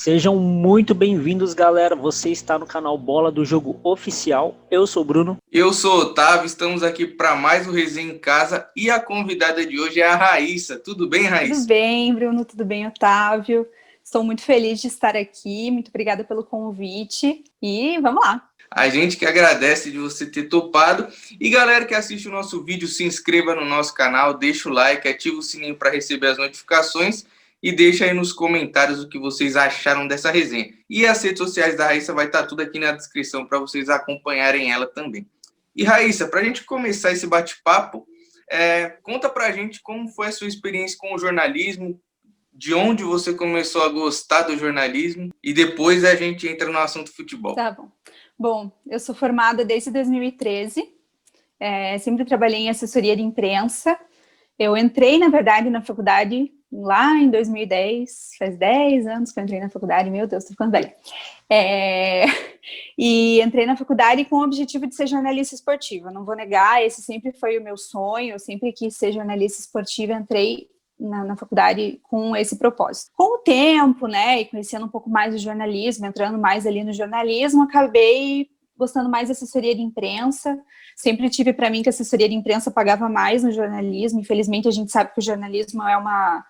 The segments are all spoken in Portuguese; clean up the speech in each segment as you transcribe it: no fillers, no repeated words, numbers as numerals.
Sejam muito bem-vindos, galera. Você está no canal Bola do Jogo Oficial. Eu sou o Bruno. Eu sou o Otávio, estamos aqui para mais um Resenha em Casa e a convidada de hoje é a Raíssa. Tudo bem, Raíssa? Tudo bem, Bruno, tudo bem, Otávio? Estou muito feliz de estar aqui, muito obrigada pelo convite e vamos lá. A gente que agradece de você ter topado. E galera que assiste o nosso vídeo, se inscreva no nosso canal, deixa o like, ativa o sininho para receber as notificações e deixa aí nos comentários o que vocês acharam dessa resenha. E as redes sociais da Raíssa vai estar tudo aqui na descrição para vocês acompanharem ela também. E Raíssa, para a gente começar esse bate-papo, conta para a gente como foi a sua experiência com o jornalismo, de onde você começou a gostar do jornalismo e depois a gente entra no assunto futebol. Tá bom. Bom, eu sou formada desde 2013, sempre trabalhei em assessoria de imprensa. Eu entrei, na verdade, na faculdade lá em 2010, faz 10 anos que eu entrei na faculdade, meu Deus, tô ficando velha. E entrei na faculdade com o objetivo de ser jornalista esportiva, não vou negar, esse sempre foi o meu sonho, eu sempre quis ser jornalista esportiva, entrei na faculdade com esse propósito. Com o tempo, né, e conhecendo um pouco mais do jornalismo, entrando mais ali no jornalismo, acabei gostando mais da assessoria de imprensa. Sempre tive para mim que a assessoria de imprensa pagava mais no jornalismo. Infelizmente, a gente sabe que o jornalismo é uma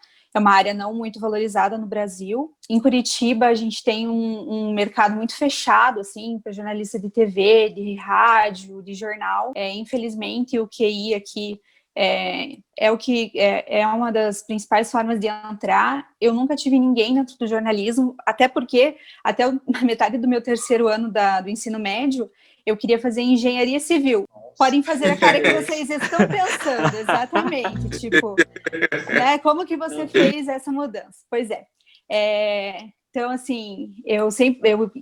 área não muito valorizada no Brasil. Em Curitiba, a gente tem um mercado muito fechado, assim, para jornalista de TV, de rádio, de jornal. Infelizmente, o QI aqui é uma das principais formas de entrar. Eu nunca tive ninguém dentro do jornalismo, até porque, até a metade do meu terceiro ano do ensino médio, eu queria fazer engenharia civil. Podem fazer a cara que vocês estão pensando, exatamente, tipo, né, como que você fez essa mudança? Pois é. Então, assim, eu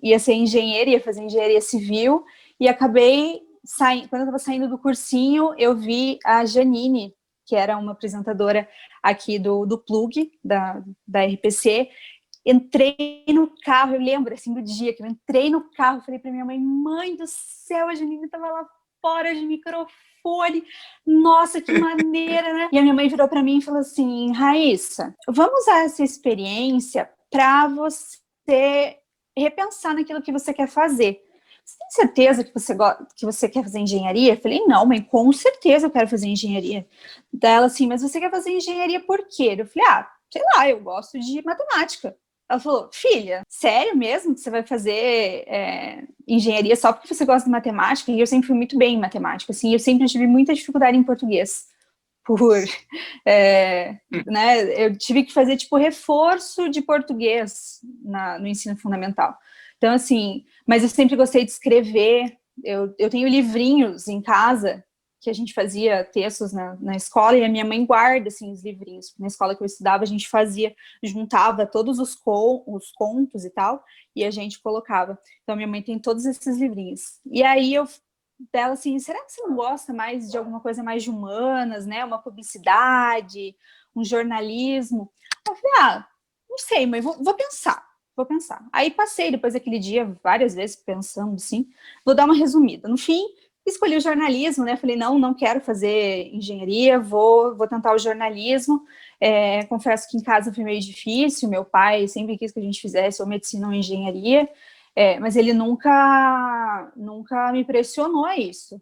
ia ser engenheira, ia fazer engenharia civil, e acabei quando eu estava saindo do cursinho, eu vi a Janine, que era uma apresentadora aqui do Plug, da RPC. Entrei no carro, eu lembro assim do dia que eu entrei no carro, falei para minha mãe, mãe do céu, a Janine estava lá fora de microfone, nossa, que maneira, né? E a minha mãe virou para mim e falou assim, Raíssa, vamos usar essa experiência para você repensar naquilo que você quer fazer. Você tem certeza que você quer fazer engenharia? Eu falei, não, mãe, com certeza eu quero fazer engenharia. Daí ela assim, mas você quer fazer engenharia por quê? Eu falei, sei lá, eu gosto de matemática. Ela falou, filha, sério mesmo que você vai fazer engenharia só porque você gosta de matemática? E eu sempre fui muito bem em matemática, assim, eu sempre tive muita dificuldade em português. Né, eu tive que fazer, tipo, reforço de português no ensino fundamental. Então, assim, mas eu sempre gostei de escrever, eu tenho livrinhos em casa, que a gente fazia textos na escola, e a minha mãe guarda, assim, os livrinhos. Na escola que eu estudava, a gente juntava todos os contos e tal, e a gente colocava. Então, minha mãe tem todos esses livrinhos. E aí, dela assim, será que você não gosta mais de alguma coisa mais de humanas, né? Uma publicidade, um jornalismo? Eu falei, não sei, mas vou pensar. Aí passei, depois daquele dia, várias vezes pensando assim, vou dar uma resumida. No fim, escolhi o jornalismo, né? Falei, não quero fazer engenharia, vou tentar o jornalismo. Confesso que em casa foi meio difícil, meu pai sempre quis que a gente fizesse ou medicina ou engenharia, mas ele nunca me pressionou a isso.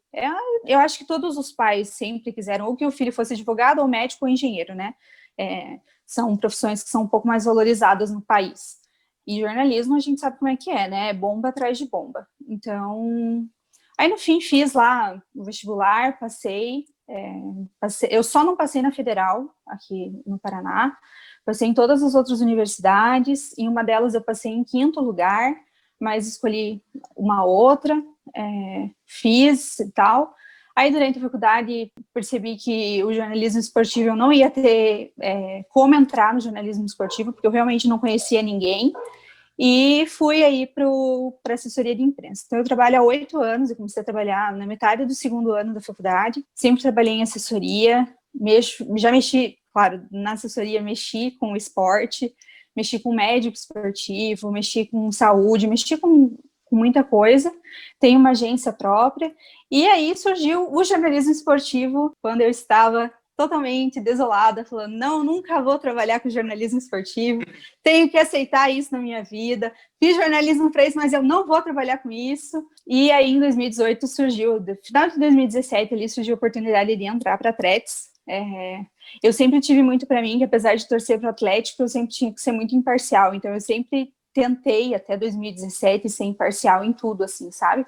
Eu acho que todos os pais sempre quiseram ou que o filho fosse advogado, ou médico, ou engenheiro, né? São profissões que são um pouco mais valorizadas no país. E jornalismo a gente sabe como é que é, né? Bomba atrás de bomba. Então, aí no fim fiz lá o vestibular, passei. Eu só não passei na Federal, aqui no Paraná. Passei em todas as outras universidades. Em uma delas eu passei em 5º lugar, mas escolhi uma outra, fiz e tal. Aí, durante a faculdade, percebi que o jornalismo esportivo eu não ia ter como entrar no jornalismo esportivo, porque eu realmente não conhecia ninguém, e fui aí para assessoria de imprensa. Então, eu trabalho há 8 anos, eu comecei a trabalhar na metade do 2º ano da faculdade, sempre trabalhei em assessoria, já mexi, claro, na assessoria mexi com o esporte, mexi com médico esportivo, mexi com saúde, mexi com muita coisa, tenho uma agência própria, e aí surgiu o jornalismo esportivo quando eu estava totalmente desolada, falando, não, nunca vou trabalhar com jornalismo esportivo, tenho que aceitar isso na minha vida, fiz jornalismo para isso, mas eu não vou trabalhar com isso. E aí, em 2018, surgiu, no final de 2017, ali surgiu a oportunidade de entrar para Atletis. Eu sempre tive muito para mim que, apesar de torcer para o Atlético, eu sempre tinha que ser muito imparcial, então eu sempre tentei, até 2017, ser imparcial em tudo, assim, sabe?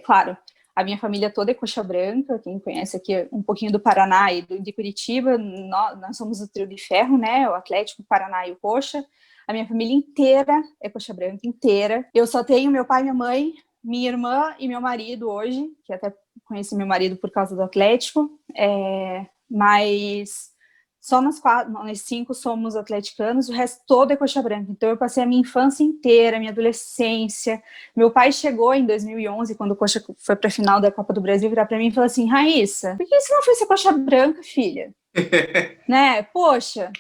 Claro, a minha família toda é coxa branca, quem conhece aqui um pouquinho do Paraná e de Curitiba, nós somos o trio de ferro, né, o Atlético, o Paraná e o Coxa. A minha família inteira é coxa branca, inteira. Eu só tenho meu pai, minha mãe, minha irmã e meu marido hoje, que até conheci meu marido por causa do Atlético, mas só nós 5 somos atleticanos, o resto todo é coxa branca. Então eu passei a minha infância inteira, minha adolescência. Meu pai chegou em 2011, quando o Coxa foi para a final da Copa do Brasil, virar para mim e falou assim, Raíssa, por que você não foi ser coxa branca, filha? Né? Poxa,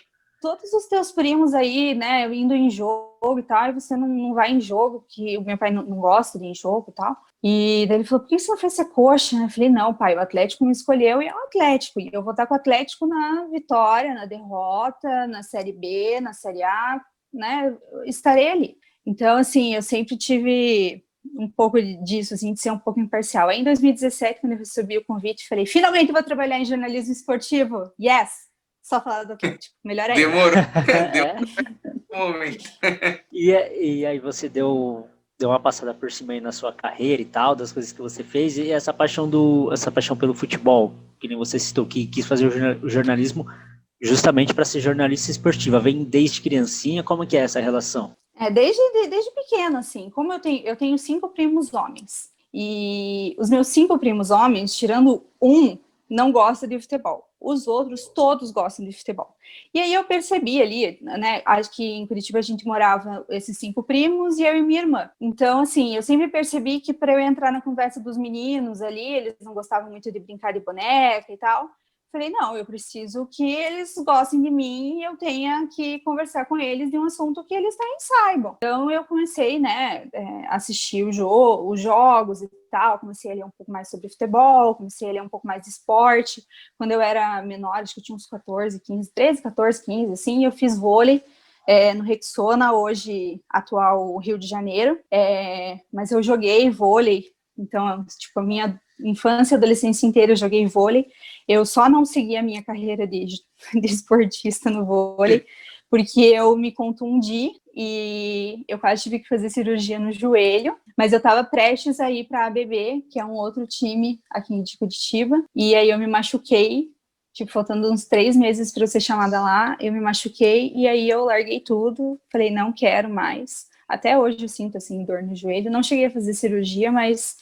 todos os teus primos aí, né, indo em jogo e tal, e você não vai em jogo, que o meu pai não gosta de ir em jogo e tal. E daí ele falou, por que você não foi ser coxa? Eu falei, não, pai, o Atlético me escolheu e é o Atlético. E eu vou estar com o Atlético na vitória, na derrota, na Série B, na Série A, né? Estarei ali. Então, assim, eu sempre tive um pouco disso, assim, de ser um pouco imparcial. Aí, em 2017, quando eu recebi o convite, falei, finalmente vou trabalhar em jornalismo esportivo. Yes! Só falar do Atlético. Melhor ainda. Demorou. Um momento. E aí você deu uma passada por cima aí na sua carreira e tal, das coisas que você fez, e essa paixão pelo futebol, que nem você citou, que quis fazer o jornalismo justamente para ser jornalista esportiva, vem desde criancinha, como que é essa relação? Desde pequena, assim, como eu tenho 5 primos homens, e os meus 5 primos homens, tirando um, não gosta de futebol. Os outros, todos gostam de futebol. E aí eu percebi ali, né, acho que em Curitiba a gente morava esses 5 primos e eu e minha irmã. Então, assim, eu sempre percebi que para eu entrar na conversa dos meninos ali, eles não gostavam muito de brincar de boneca e tal. Falei, não, eu preciso que eles gostem de mim e eu tenha que conversar com eles de um assunto que eles também saibam. Então, eu comecei, né, a assistir os jogos e tal, comecei a ler um pouco mais sobre futebol, comecei a ler um pouco mais de esporte. Quando eu era menor, acho que eu tinha uns 13, 14, 15, assim, eu fiz vôlei no Rexona, hoje atual Rio de Janeiro, mas eu joguei vôlei, então, tipo, a minha infância e adolescência inteira eu joguei vôlei. Eu só não segui a minha carreira de esportista no vôlei, porque eu me contundi e eu quase tive que fazer cirurgia no joelho, mas eu estava prestes a ir para a ABB, que é um outro time aqui de Curitiba, e aí eu me machuquei, tipo, faltando uns 3 meses para eu ser chamada lá, eu me machuquei, e aí eu larguei tudo, falei, não quero mais. Até hoje eu sinto, assim, dor no joelho, não cheguei a fazer cirurgia, mas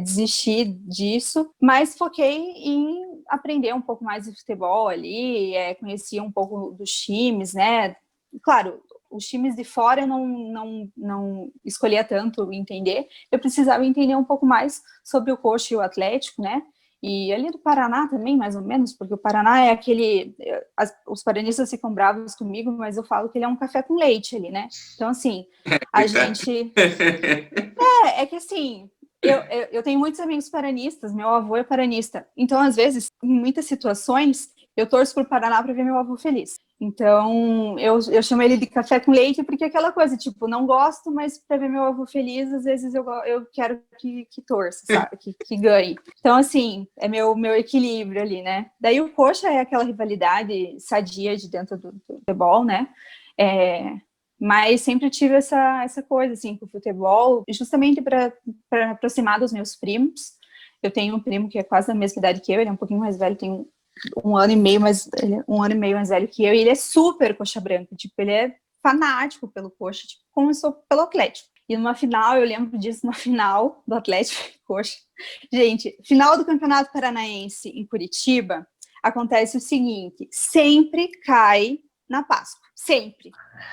desisti disso, mas foquei em aprender um pouco mais de futebol ali, conhecia um pouco dos times, né? Claro, os times de fora eu não escolhia tanto entender, eu precisava entender um pouco mais sobre o Coxa e o Atlético, né? E ali do Paraná também, mais ou menos, porque o Paraná é aquele... os paranistas ficam bravos comigo, mas eu falo que ele é um café com leite ali, né? Então, assim, a gente... É que assim... Eu tenho muitos amigos paranistas, meu avô é paranista. Então, às vezes, em muitas situações, eu torço pro Paraná para ver meu avô feliz. Então, eu chamo ele de café com leite, porque é aquela coisa, tipo, não gosto, mas para ver meu avô feliz, às vezes eu quero que torça, sabe? Que ganhe. Então, assim, é meu equilíbrio ali, né? Daí o Coxa é aquela rivalidade sadia de dentro do futebol, né? Mas sempre tive essa coisa, assim, com o futebol, justamente para aproximar dos meus primos. Eu tenho um primo que é quase da mesma idade que eu, ele é um pouquinho mais velho, tem um ano e meio mais velho que eu, e ele é super coxa branca, tipo, ele é fanático pelo Coxa, tipo, começou pelo Atlético. E numa final, eu lembro disso, numa final do Atlético Coxa. Gente, final do Campeonato Paranaense em Curitiba, acontece o seguinte, sempre cai na Páscoa, sempre.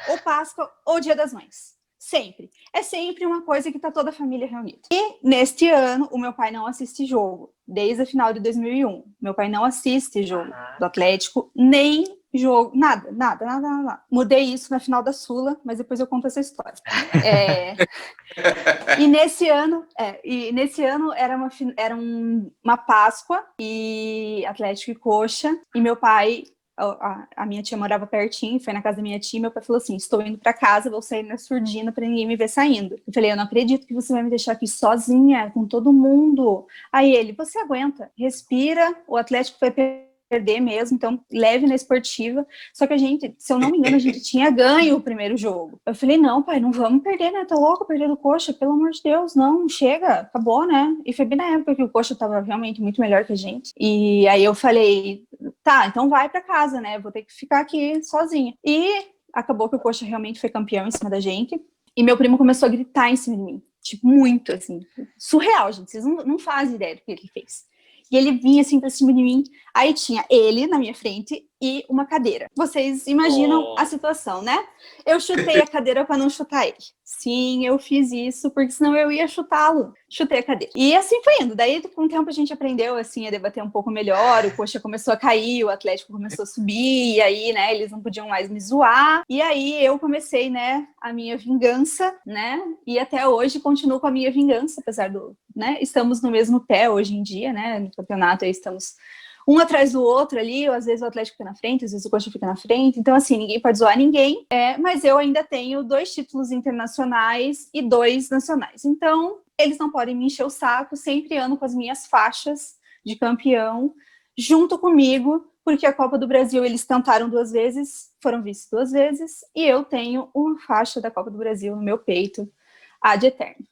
Ou Páscoa ou Dia das Mães, sempre. É sempre uma coisa que tá toda a família reunida. E neste ano, o meu pai não assiste jogo, desde a final de 2001. Meu pai não assiste jogo do Atlético, nem jogo, nada. Mudei isso na final da Sula, mas depois eu conto essa história. E nesse ano era uma Páscoa, e Atlético e Coxa, e meu pai, a minha tia morava pertinho, foi na casa da minha tia, e meu pai falou assim, estou indo para casa, vou sair na surdina para ninguém me ver saindo. Eu falei, eu não acredito que você vai me deixar aqui sozinha, com todo mundo. Aí ele, você aguenta, respira, o Atlético vai perder mesmo, então leve na esportiva. Só que a gente, se eu não me engano, a gente tinha ganho o primeiro jogo. Eu falei, não, pai, não vamos perder, né? Tá louco perder do Coxa, pelo amor de Deus, não, chega, acabou, né? E foi bem na época que o Coxa tava realmente muito melhor que a gente. E aí eu falei, tá, então vai pra casa, né? Vou ter que ficar aqui sozinha. E acabou que o Coxa realmente foi campeão em cima da gente. E meu primo começou a gritar em cima de mim. Tipo, muito, assim, surreal, gente. Vocês não fazem ideia do que ele fez. E ele vinha assim pra cima de mim, aí tinha ele na minha frente e uma cadeira. Vocês imaginam a situação, né? Eu chutei a cadeira para não chutar ele. Sim, eu fiz isso, porque senão eu ia chutá-lo. Chutei a cadeira. E assim foi indo. Daí, com o tempo, a gente aprendeu, assim, a debater um pouco melhor. O Coxa começou a cair, o Atlético começou a subir, e aí, né, eles não podiam mais me zoar. E aí, eu comecei, né, a minha vingança, né, e até hoje continuo com a minha vingança, apesar do, né, estamos no mesmo pé hoje em dia, né, no campeonato aí estamos um atrás do outro ali, ou às vezes o Atlético fica na frente, às vezes o Coxa fica na frente, então assim, ninguém pode zoar ninguém, mas eu ainda tenho 2 títulos internacionais e 2 nacionais, então eles não podem me encher o saco, sempre ando com as minhas faixas de campeão, junto comigo, porque a Copa do Brasil eles tentaram 2 vezes, foram vice 2 vezes, e eu tenho uma faixa da Copa do Brasil no meu peito, ad eterno.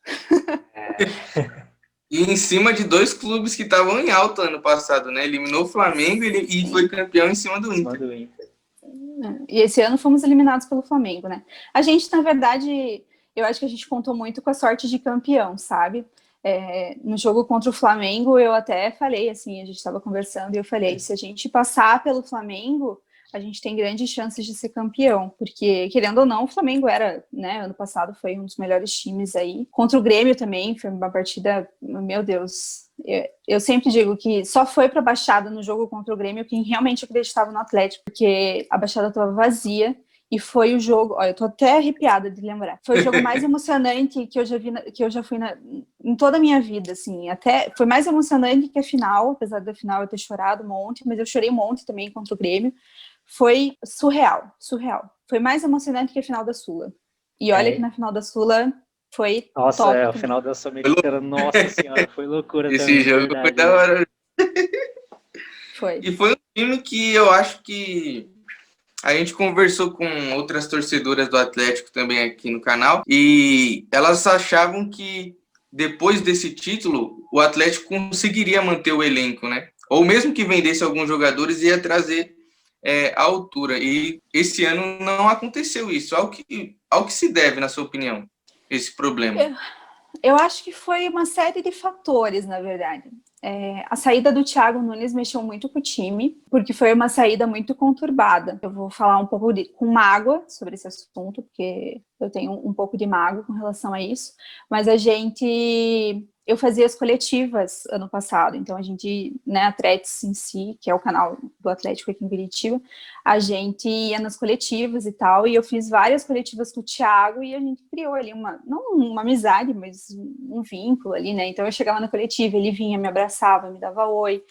E em cima de 2 clubes que estavam em alta ano passado, né? Eliminou o Flamengo e foi campeão em cima do Inter. E esse ano fomos eliminados pelo Flamengo, né? A gente, na verdade, eu acho que a gente contou muito com a sorte de campeão, sabe? No jogo contra o Flamengo, eu até falei, assim, a gente estava conversando e eu falei, se a gente passar pelo Flamengo, a gente tem grandes chances de ser campeão, porque, querendo ou não, o Flamengo era, né, ano passado foi um dos melhores times aí. Contra o Grêmio também, foi uma partida, meu Deus, eu sempre digo que só foi pra Baixada no jogo contra o Grêmio quem realmente acreditava no Atlético, porque a Baixada estava vazia, e foi o jogo, olha, eu tô até arrepiada de lembrar, foi o jogo mais emocionante que eu já vi, que eu já fui em toda a minha vida, assim, até foi mais emocionante que a final, apesar da final eu ter chorado um monte, mas eu chorei um monte também contra o Grêmio. Foi surreal. Foi mais emocionante que a final da Sula. E olha que na final da Sula foi top. O final da Sul-Americana, nossa senhora, foi loucura esse também. Esse jogo foi da hora. Foi. E foi um time que eu acho que a gente conversou com outras torcedoras do Atlético também aqui no canal, e elas achavam que depois desse título, o Atlético conseguiria manter o elenco, né? Ou mesmo que vendesse alguns jogadores, ia trazer a altura. E esse ano não aconteceu isso. Ao que se deve, na sua opinião, esse problema? Eu acho que foi uma série de fatores, na verdade. A saída do Thiago Nunes mexeu muito com o time, porque foi uma saída muito conturbada. Eu vou falar um pouco com mágoa sobre esse assunto, porque eu tenho um pouco de mágoa com relação a isso, mas eu fazia as coletivas ano passado, então a gente, né, Atletis em si, que é o canal do Atlético aqui em Curitiba, a gente ia nas coletivas e tal, e eu fiz várias coletivas com o Thiago, e a gente criou ali não uma amizade, mas um vínculo ali, né, então eu chegava na coletiva, ele vinha, me abraçava, me dava oi,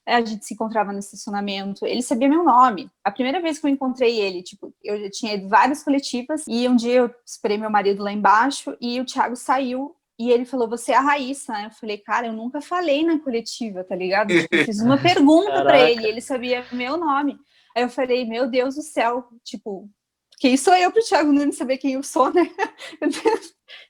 a gente se encontrava no estacionamento, ele sabia meu nome. A primeira vez que eu encontrei ele, tipo, eu já tinha ido várias coletivas, e um dia eu esperei meu marido lá embaixo, e o Thiago saiu, e ele falou, você é a Raíssa, né? Eu falei, cara, eu nunca falei na coletiva, tá ligado? Tipo, eu fiz uma pergunta pra ele, e ele sabia meu nome. Aí eu falei, meu Deus do céu, tipo, quem sou eu pro Thiago Nunes saber quem eu sou, né?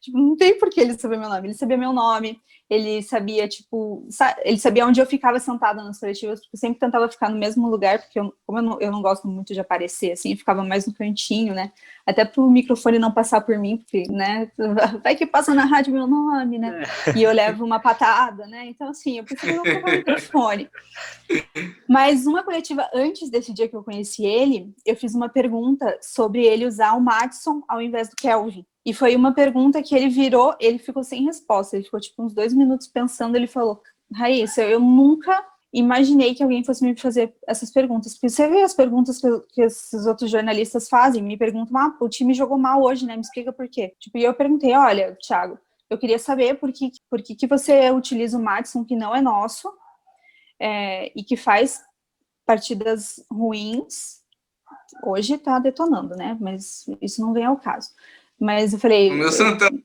Tipo, não tem por que ele saber meu nome. Ele sabia meu nome, ele sabia, tipo, ele sabia onde eu ficava sentada nas coletivas, porque eu sempre tentava ficar no mesmo lugar, porque como eu não gosto muito de aparecer, assim, eu ficava mais no cantinho, né? Até pro microfone não passar por mim, porque, né, vai que passa na rádio meu nome, né? E eu levo uma patada, né? Então, assim, eu prefiro não colocar o microfone. Mas uma coletiva antes desse dia que eu conheci ele, eu fiz uma pergunta sobre ele usar o Madison ao invés do Kelvin. E foi uma pergunta que ele ficou sem resposta, ele ficou tipo uns 2 minutos pensando, ele falou, Raíssa, eu nunca imaginei que alguém fosse me fazer essas perguntas, porque você vê as perguntas que esses outros jornalistas fazem, me perguntam, o time jogou mal hoje, né, me explica por quê. Tipo, e eu perguntei, olha, Thiago, eu queria saber por que você utiliza o Maddison, que não é nosso, e que faz partidas ruins, hoje tá detonando, né, mas isso não vem ao caso. Mas eu falei... O meu Santana.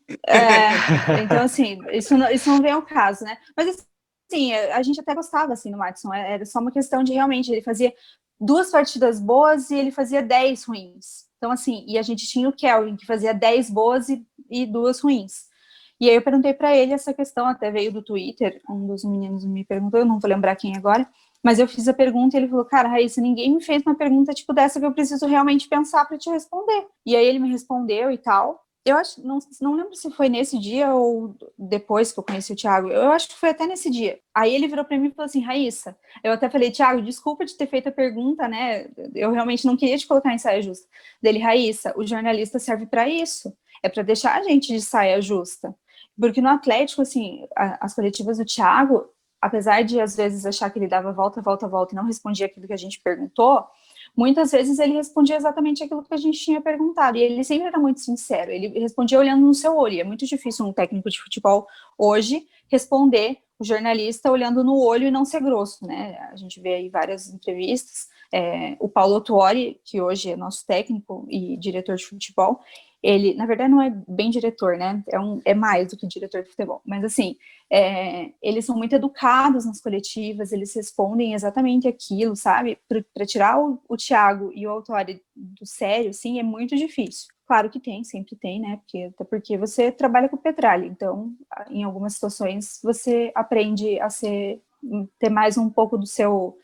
Então, assim, isso não vem ao caso, né, mas sim, a gente até gostava, assim, do Maddison, era só uma questão de, realmente, ele fazia 2 partidas boas e ele fazia 10 ruins. Então, assim, e a gente tinha o Kelvin, que fazia 10 boas e 2 ruins. E aí eu perguntei para ele essa questão, até veio do Twitter, um dos meninos me perguntou, eu não vou lembrar quem agora, mas eu fiz a pergunta e ele falou, cara, Raíssa, ninguém me fez uma pergunta tipo dessa que eu preciso realmente pensar para te responder. E aí ele me respondeu e tal. Eu acho, não lembro se foi nesse dia ou depois que eu conheci o Thiago, eu acho que foi até nesse dia. Aí ele virou para mim e falou assim, Raíssa, eu até falei, Thiago, desculpa de ter feito a pergunta, né, eu realmente não queria te colocar em saia justa. Dele, Raíssa, o jornalista serve para isso, é para deixar a gente de saia justa. Porque no Atlético, assim, as coletivas do Thiago, apesar de às vezes achar que ele dava volta e não respondia aquilo que a gente perguntou, muitas vezes ele respondia exatamente aquilo que a gente tinha perguntado, e ele sempre era muito sincero, ele respondia olhando no seu olho, e é muito difícil um técnico de futebol hoje responder o jornalista olhando no olho e não ser grosso, né, a gente vê aí várias entrevistas, o Paulo Tuori, que hoje é nosso técnico e diretor de futebol, ele, na verdade, não é bem diretor, né, é mais do que diretor de futebol, mas assim, eles são muito educados nas coletivas, eles respondem exatamente aquilo, sabe, para tirar o Thiago e o Autori do sério, assim, é muito difícil. Claro que tem, sempre tem, né, até porque você trabalha com o Petralha, então, em algumas situações, você aprende a ter mais um pouco do seu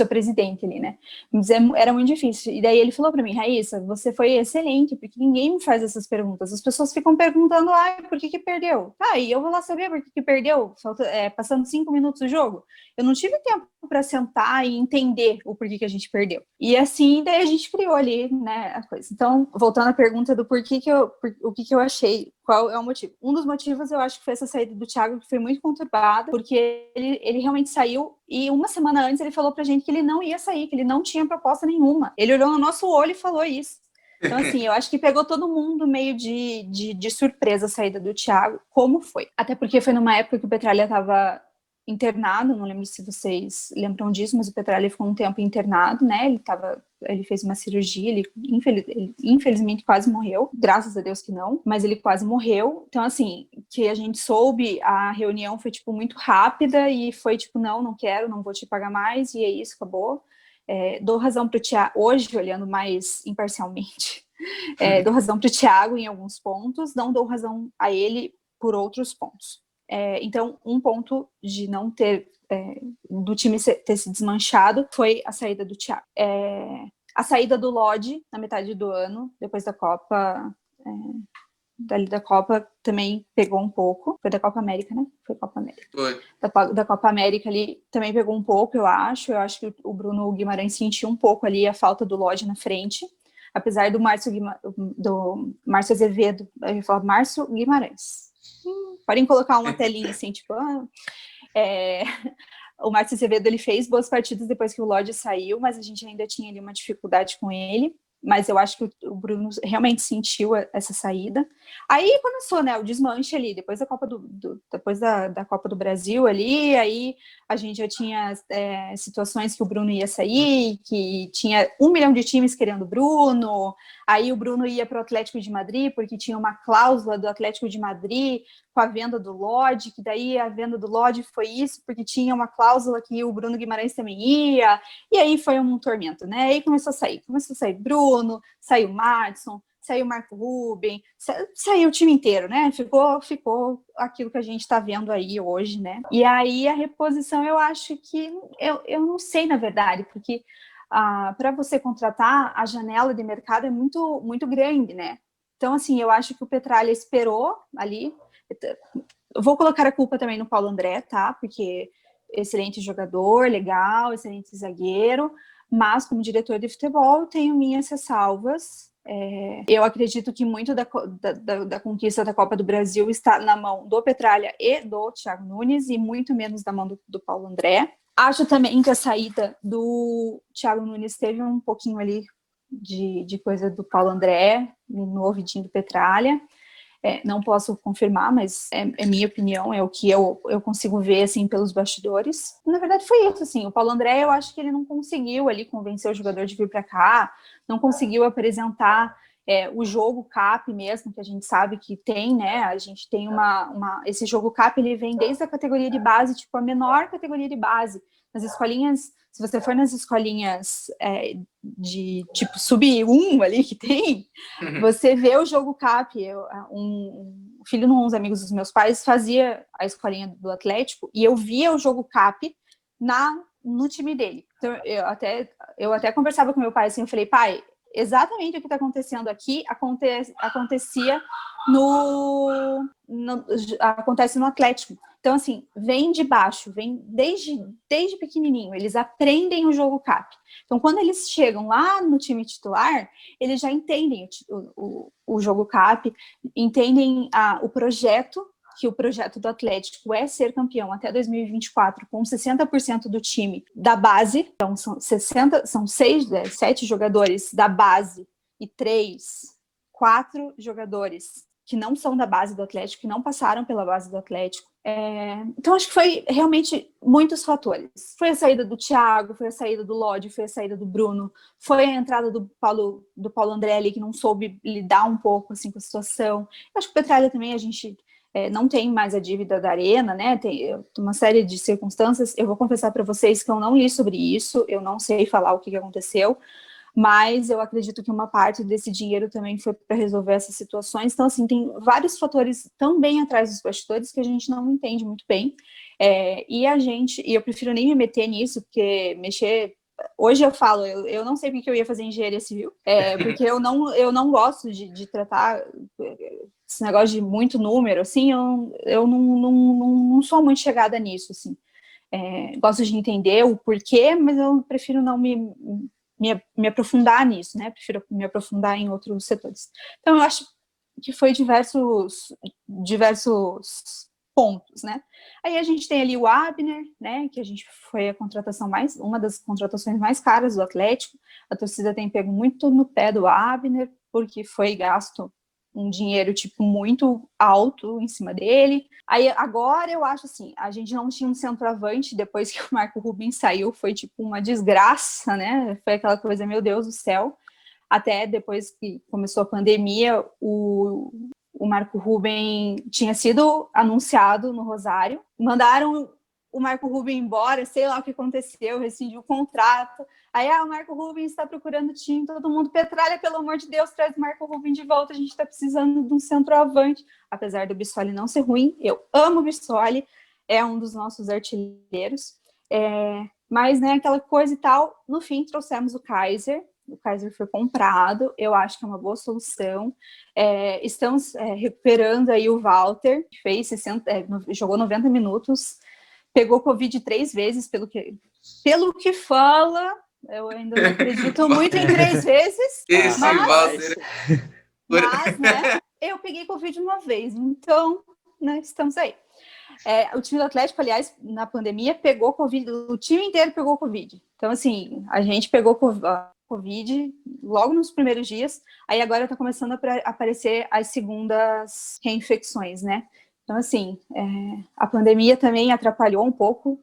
presidente ali, né, mas era muito difícil, e daí ele falou para mim, Raíssa, você foi excelente, porque ninguém me faz essas perguntas, as pessoas ficam perguntando, por que perdeu? E eu vou lá saber por que perdeu, passando 5 minutos do jogo, eu não tive tempo para sentar e entender o porquê que a gente perdeu, e assim, daí a gente criou ali, né, a coisa. Então, voltando à pergunta do o que eu achei, qual é o motivo? Um dos motivos, eu acho que foi essa saída do Thiago, que foi muito conturbada, porque ele realmente saiu, e uma semana antes ele falou pra gente que ele não ia sair, que ele não tinha proposta nenhuma. Ele olhou no nosso olho e falou isso. Então, assim, eu acho que pegou todo mundo meio de surpresa a saída do Thiago, como foi. Até porque foi numa época que o Petralha estava internado, não lembro se vocês lembram disso, mas o Petralha ficou um tempo internado, né, ele fez uma cirurgia, ele infelizmente quase morreu, graças a Deus que não, mas ele quase morreu. Então, assim, que a gente soube, a reunião foi, tipo, muito rápida e foi, tipo, não quero, não vou te pagar mais, e é isso, acabou. Dou razão para o Thiago, hoje, olhando mais imparcialmente, dou razão para o Thiago em alguns pontos, não dou razão a ele por outros pontos. Então, um ponto de não ter, do time ter se desmanchado foi a saída do Thiago. A saída do Lodge na metade do ano, depois da Copa, da Copa também pegou um pouco. Foi da Copa América, né? Foi Copa América. Foi. Da Copa América ali também pegou um pouco, eu acho. Eu acho que o Bruno Guimarães sentiu um pouco ali a falta do Lodge na frente. Apesar do Márcio Azevedo, eu ia falar Márcio Guimarães. Podem colocar uma telinha assim, tipo... o Márcio Azevedo, ele fez boas partidas depois que o Lodge saiu, mas a gente ainda tinha ali uma dificuldade com ele. Mas eu acho que o Bruno realmente sentiu essa saída. Aí começou, né, o desmanche ali, depois da Copa depois da Copa do Brasil ali, aí a gente já tinha situações que o Bruno ia sair, que tinha 1 milhão de times querendo o Bruno, aí o Bruno ia para o Atlético de Madrid, porque tinha uma cláusula do Atlético de Madrid com a venda do Lodge, que daí a venda do Lodge foi isso, porque tinha uma cláusula que o Bruno Guimarães também ia, e aí foi um tormento, né, aí começou a sair Bruno, saiu o Maddison, saiu o Marco Ruben, saiu o time inteiro, né? Ficou aquilo que a gente está vendo aí hoje, né? E aí a reposição, eu acho que eu não sei, na verdade, porque para você contratar, a janela de mercado é muito, muito grande, né? Então, assim, eu acho que o Petralha esperou ali. Eu vou colocar a culpa também no Paulo André, tá? Porque excelente jogador, legal, excelente zagueiro, mas como diretor de futebol tenho minhas ressalvas. Eu acredito que muito da conquista da Copa do Brasil está na mão do Petralha e do Thiago Nunes, e muito menos na mão do Paulo André. Acho também que a saída do Thiago Nunes teve um pouquinho ali de coisa do Paulo André, no ouvidinho do Petralha. Não posso confirmar, mas é minha opinião, é o que eu consigo ver, assim, pelos bastidores. Na verdade, foi isso, assim, o Paulo André, eu acho que ele não conseguiu ali convencer o jogador de vir para cá, não conseguiu apresentar o jogo CAP mesmo, que a gente sabe que tem, né, a gente tem esse jogo CAP, ele vem desde a categoria de base, tipo, a menor categoria de base, nas escolinhas, se você for nas escolinhas de, tipo, sub-1 ali que tem, você vê o jogo CAP. Um filho de uns amigos dos meus pais fazia a escolinha do Atlético e eu via o jogo CAP no time dele. Então, eu até conversava com meu pai assim, eu falei, pai, exatamente o que está acontecendo aqui acontecia acontece no Atlético. Então, assim, vem de baixo, vem desde pequenininho, eles aprendem o jogo CAP. Então, quando eles chegam lá no time titular, eles já entendem o jogo CAP, entendem o projeto, que o projeto do Atlético é ser campeão até 2024, com 60% do time da base. Então, são 7 jogadores da base e 4 jogadores que não são da base do Atlético, que não passaram pela base do Atlético. Então, acho que foi realmente muitos fatores. Foi a saída do Thiago, foi a saída do Lodi, foi a saída do Bruno, foi a entrada do Paulo André ali, que não soube lidar um pouco assim, com a situação. Acho que o Petralha também, a gente não tem mais a dívida da Arena, né? Tem uma série de circunstâncias. Eu vou confessar para vocês que eu não li sobre isso, eu não sei falar o que aconteceu, mas eu acredito que uma parte desse dinheiro também foi para resolver essas situações. Então, assim, tem vários fatores também atrás dos bastidores que a gente não entende muito bem. E eu prefiro nem me meter nisso, porque hoje eu falo, eu não sei porque eu ia fazer engenharia civil, porque eu não gosto de tratar esse negócio de muito número, assim, eu não sou muito chegada nisso, assim. Gosto de entender o porquê, mas eu prefiro não me aprofundar nisso, né? Prefiro me aprofundar em outros setores. Então, eu acho que foi diversos pontos, né? Aí a gente tem ali o Abner, né? Que a gente foi uma das contratações mais caras do Atlético. A torcida tem pego muito no pé do Abner, porque foi gasto um dinheiro, tipo, muito alto em cima dele. Aí, agora, eu acho assim, a gente não tinha um centroavante, depois que o Marco Rubens saiu, foi, tipo, uma desgraça, né? Foi aquela coisa, meu Deus do céu. Até depois que começou a pandemia, o Marco Rubens tinha sido anunciado no Rosário. Mandaram o Marco Rubens embora, sei lá o que aconteceu, rescindiu o contrato. Aí, o Marco Rubens está procurando time, todo mundo, Petralha, pelo amor de Deus, traz o Marco Rubens de volta, a gente está precisando de um centroavante. Apesar do Bissoli não ser ruim, eu amo o Bissoli, é um dos nossos artilheiros. Mas, né, aquela coisa e tal, no fim, trouxemos o Kaiser foi comprado, eu acho que é uma boa solução. Estamos recuperando aí o Walter, que fez jogou 90 minutos, pegou Covid 3 vezes, pelo que fala, eu ainda não acredito muito em 3 vezes, mas, né, eu peguei Covid uma vez, então, né, estamos aí. O time do Atlético, aliás, na pandemia, pegou Covid, o time inteiro pegou Covid. Então, assim, a gente pegou Covid logo nos primeiros dias, aí agora está começando a aparecer as segundas reinfecções, né? Então, assim, a pandemia também atrapalhou um pouco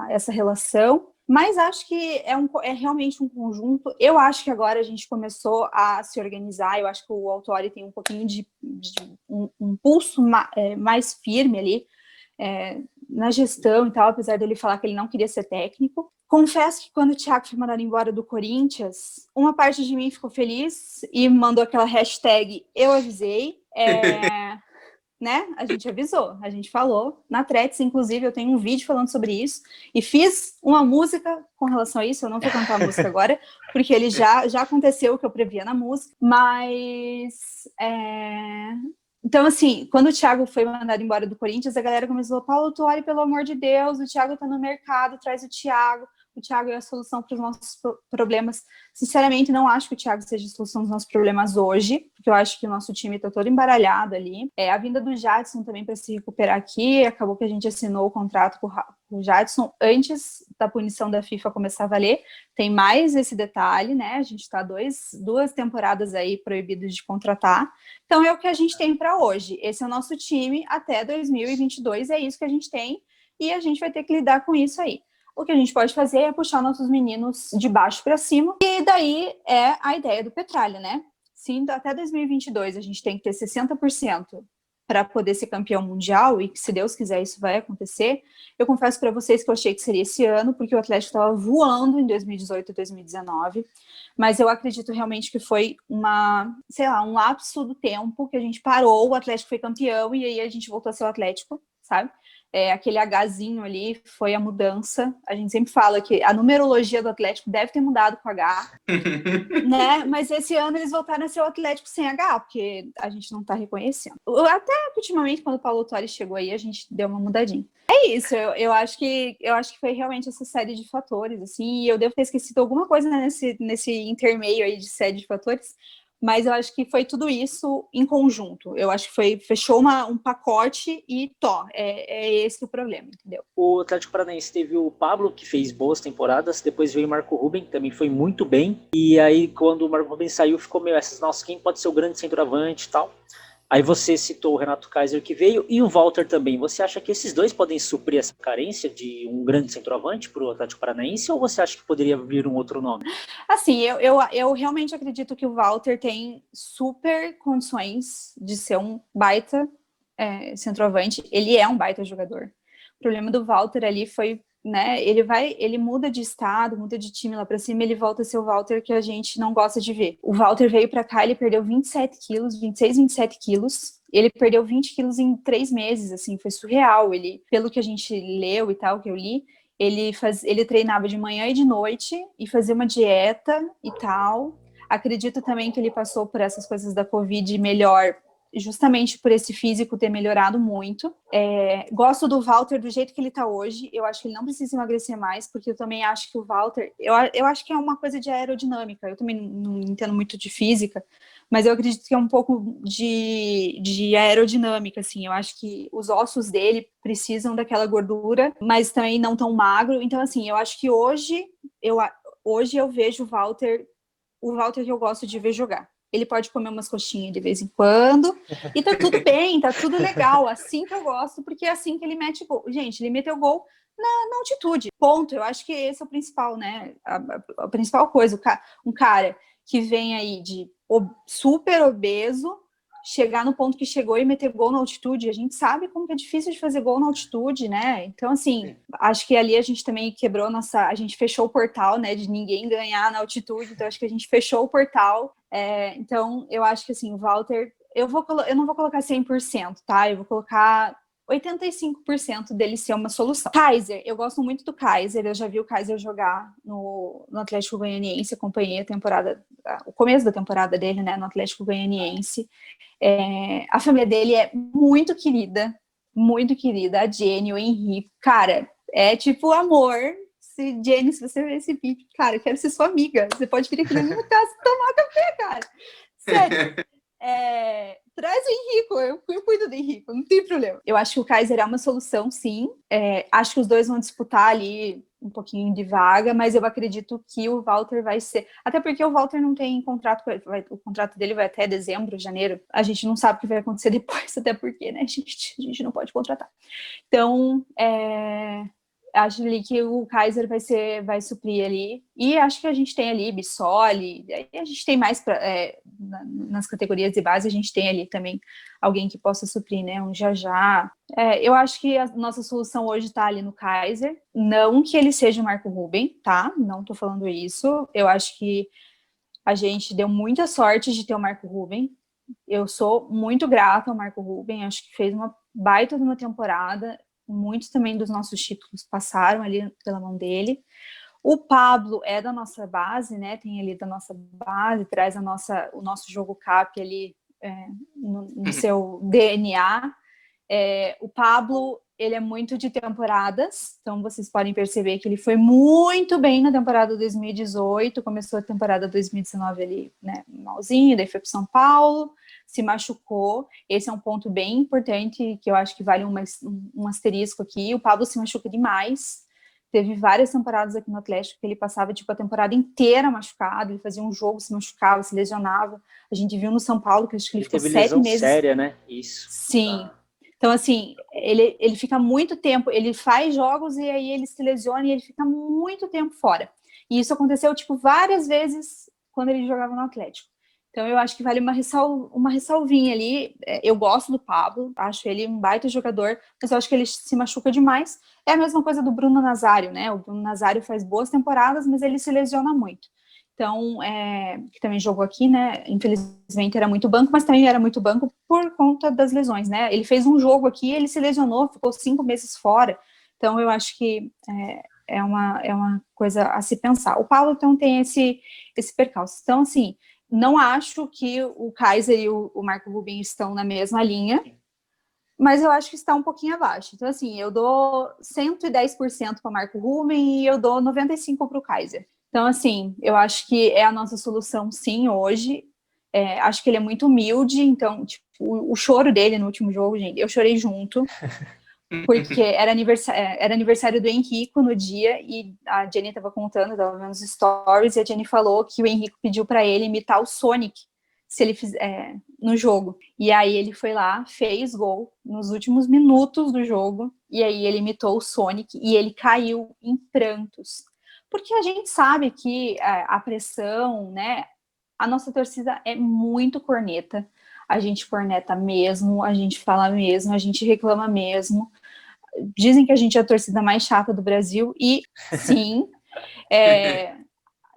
essa relação, mas acho que é realmente um conjunto. Eu acho que agora a gente começou a se organizar, eu acho que o Autori tem um pouquinho de um pulso mais firme ali, na gestão e tal, apesar dele falar que ele não queria ser técnico. Confesso que quando o Thiago foi mandado embora do Corinthians, uma parte de mim ficou feliz e mandou aquela hashtag eu avisei, né? A gente avisou, a gente falou. Na Threads, inclusive, eu tenho um vídeo falando sobre isso e fiz uma música com relação a isso. Eu não vou cantar a música agora, porque ele já aconteceu o que eu previa na música, mas então, assim, quando o Thiago foi mandado embora do Corinthians, a galera começou a falar, Paulo Autori, pelo amor de Deus, o Thiago tá no mercado, traz o Thiago. o Thiago é a solução para os nossos problemas. Sinceramente, não acho que o Thiago seja a solução dos nossos problemas hoje, porque eu acho que o nosso time está todo embaralhado ali. A vinda do Jadson também para se recuperar aqui, acabou que a gente assinou o contrato com o Jadson antes da punição da FIFA começar a valer. Tem mais esse detalhe, né? A gente está 2 temporadas aí proibidos de contratar. Então é o que a gente tem para hoje. Esse é o nosso time até 2022, é isso que a gente tem e a gente vai ter que lidar com isso aí. O que a gente pode fazer é puxar nossos meninos de baixo para cima, e daí é a ideia do Petralha, né? Se até 2022 a gente tem que ter 60% para poder ser campeão mundial, e que, se Deus quiser, isso vai acontecer. Eu confesso para vocês que eu achei que seria esse ano, porque o Atlético estava voando em 2018 e 2019, mas eu acredito realmente que foi um lapso do tempo que a gente parou, o Atlético foi campeão, e aí a gente voltou a ser o Atlético, sabe? Aquele Hzinho ali foi a mudança. A gente sempre fala que a numerologia do Atlético deve ter mudado com H, né? Mas esse ano eles voltaram a ser o Atlético sem H, porque a gente não tá reconhecendo. Até ultimamente, quando o Paulo Torres chegou aí, a gente deu uma mudadinha. É isso, eu acho que foi realmente essa série de fatores, assim, e eu devo ter esquecido alguma coisa, né, nesse intermeio aí de série de fatores, mas eu acho que foi tudo isso em conjunto. Eu acho que fechou um pacote e é esse o problema, entendeu? O Atlético Paranaense teve o Pablo, que fez boas temporadas, depois veio o Marco Ruben, que também foi muito bem, e aí quando o Marco Ruben saiu, ficou meio nossa, quem pode ser o grande centroavante e tal. Aí você citou o Renato Kaiser, que veio, e o Walter também. Você acha que esses dois podem suprir essa carência de um grande centroavante para o Atlético Paranaense, ou você acha que poderia vir um outro nome? Assim, eu realmente acredito que o Walter tem super condições de ser um baita centroavante. Ele é um baita jogador. O problema do Walter ali foi, né, ele muda de estado, muda de time lá pra cima, ele volta a ser o Walter que a gente não gosta de ver. O Walter veio pra cá, ele perdeu 27 quilos, 26, 27 quilos. Ele perdeu 20 quilos em 3 meses, assim, foi surreal. Ele, pelo que a gente leu e tal, que eu li, ele treinava de manhã e de noite e fazia uma dieta e tal. Acredito também que ele passou por essas coisas da Covid melhor, justamente por esse físico ter melhorado muito. Gosto do Walter do jeito que ele tá hoje. Eu acho que ele não precisa emagrecer mais, porque eu também acho que o Walter... Eu acho que é uma coisa de aerodinâmica. Eu também não entendo muito de física, mas eu acredito que é um pouco de aerodinâmica, assim. Eu acho que os ossos dele precisam daquela gordura, mas também não tão magro. Então, assim, eu acho que hoje eu vejo o Walter que eu gosto de ver jogar. Ele pode comer umas coxinhas de vez em quando, e tá tudo bem, tá tudo legal, assim que eu gosto, porque é assim que ele mete gol. Gente, ele meteu gol na altitude, ponto. Eu acho que esse é o principal, né? A principal coisa, um cara que vem aí de super obeso, chegar no ponto que chegou e meter gol na altitude, a gente sabe como que é difícil de fazer gol na altitude, né? Então, assim, acho que ali a gente também quebrou a gente fechou o portal, né, de ninguém ganhar na altitude, então acho que a gente fechou o portal. Então, eu acho que, assim, o Walter, eu não vou colocar 100%, tá? Eu vou colocar 85% dele ser uma solução. Kaiser, eu gosto muito do Kaiser, eu já vi o Kaiser jogar no Atlético Goianiense, acompanhei o começo da temporada dele, né, no Atlético Goianiense. A família dele é muito querida, a Jenny, o Henrique, cara, é tipo amor. Jenny, se você ver esse vídeo, cara, eu quero ser sua amiga, você pode vir aqui na minha casa tomar café, cara, sério. Traz o Henrico, eu cuido do Henrico, não tem problema. Eu acho que o Kaiser é uma solução, sim. Acho que os dois vão disputar ali um pouquinho de vaga, mas eu acredito que o Walter vai ser... Até porque o Walter não tem contrato, o contrato dele vai até dezembro, janeiro. A gente não sabe o que vai acontecer depois, até porque, né, a gente não pode contratar. Então, acho ali que o Kaiser vai suprir ali, e acho que a gente tem ali Bissoli, a gente tem mais nas categorias de base, a gente tem ali também alguém que possa suprir, né, um Jajá. Eu acho que a nossa solução hoje tá ali no Kaiser, não que ele seja o Marco Ruben, tá? Não tô falando isso, eu acho que a gente deu muita sorte de ter o Marco Ruben, eu sou muito grata ao Marco Ruben, acho que fez uma baita de uma temporada, muitos também dos nossos títulos passaram ali pela mão dele. O Pablo é da nossa base, né? Tem ali da nossa base, traz o nosso jogo cap ali no seu DNA. O Pablo ele é muito de temporadas, então vocês podem perceber que ele foi muito bem na temporada 2018, começou a temporada 2019 ali, né, malzinho, daí foi para São Paulo, se machucou. Esse é um ponto bem importante, que eu acho que vale um asterisco aqui. O Pablo se machuca demais. Teve várias temporadas aqui no Atlético que ele passava tipo a temporada inteira machucado, ele fazia um jogo, se machucava, se lesionava. A gente viu no São Paulo que acho que ele ficou teve 7 lesão meses. séria, né? Isso. Sim. Então, assim, ele fica muito tempo, ele faz jogos e aí ele se lesiona e ele fica muito tempo fora. E isso aconteceu, tipo, várias vezes quando ele jogava no Atlético. Então, eu acho que vale uma ressalvinha ali. Eu gosto do Pablo, acho ele um baita jogador, mas eu acho que ele se machuca demais. É a mesma coisa do Bruno Nazário, né? O Bruno Nazário faz boas temporadas, mas ele se lesiona muito. Então, que também jogou aqui, né? Infelizmente era muito banco, mas também era muito banco por conta das lesões, né? Ele fez um jogo aqui, ele se lesionou, ficou 5 meses fora. Então, eu acho que é uma coisa a se pensar. O Paulo, então, tem esse percalço. Então, assim, não acho que o Kaiser e o Marco Rubem estão na mesma linha, mas eu acho que está um pouquinho abaixo. Então, assim, eu dou 110% para o Marco Ruben e eu dou 95% para o Kaiser. Então, assim, eu acho que é a nossa solução, sim, hoje. Acho que ele é muito humilde, então, tipo, o choro dele no último jogo, gente, eu chorei junto, porque era aniversário do Henrico no dia, e a Jenny estava contando, estava vendo os stories, e a Jenny falou que o Henrico pediu para ele imitar o Sonic, se ele fizer no jogo. E aí ele foi lá, fez gol nos últimos minutos do jogo, e aí ele imitou o Sonic, e ele caiu em prantos. Porque a gente sabe que a pressão, né, a nossa torcida é muito corneta, a gente corneta mesmo, a gente fala mesmo, a gente reclama mesmo. Dizem que a gente é a torcida mais chata do Brasil, e sim, é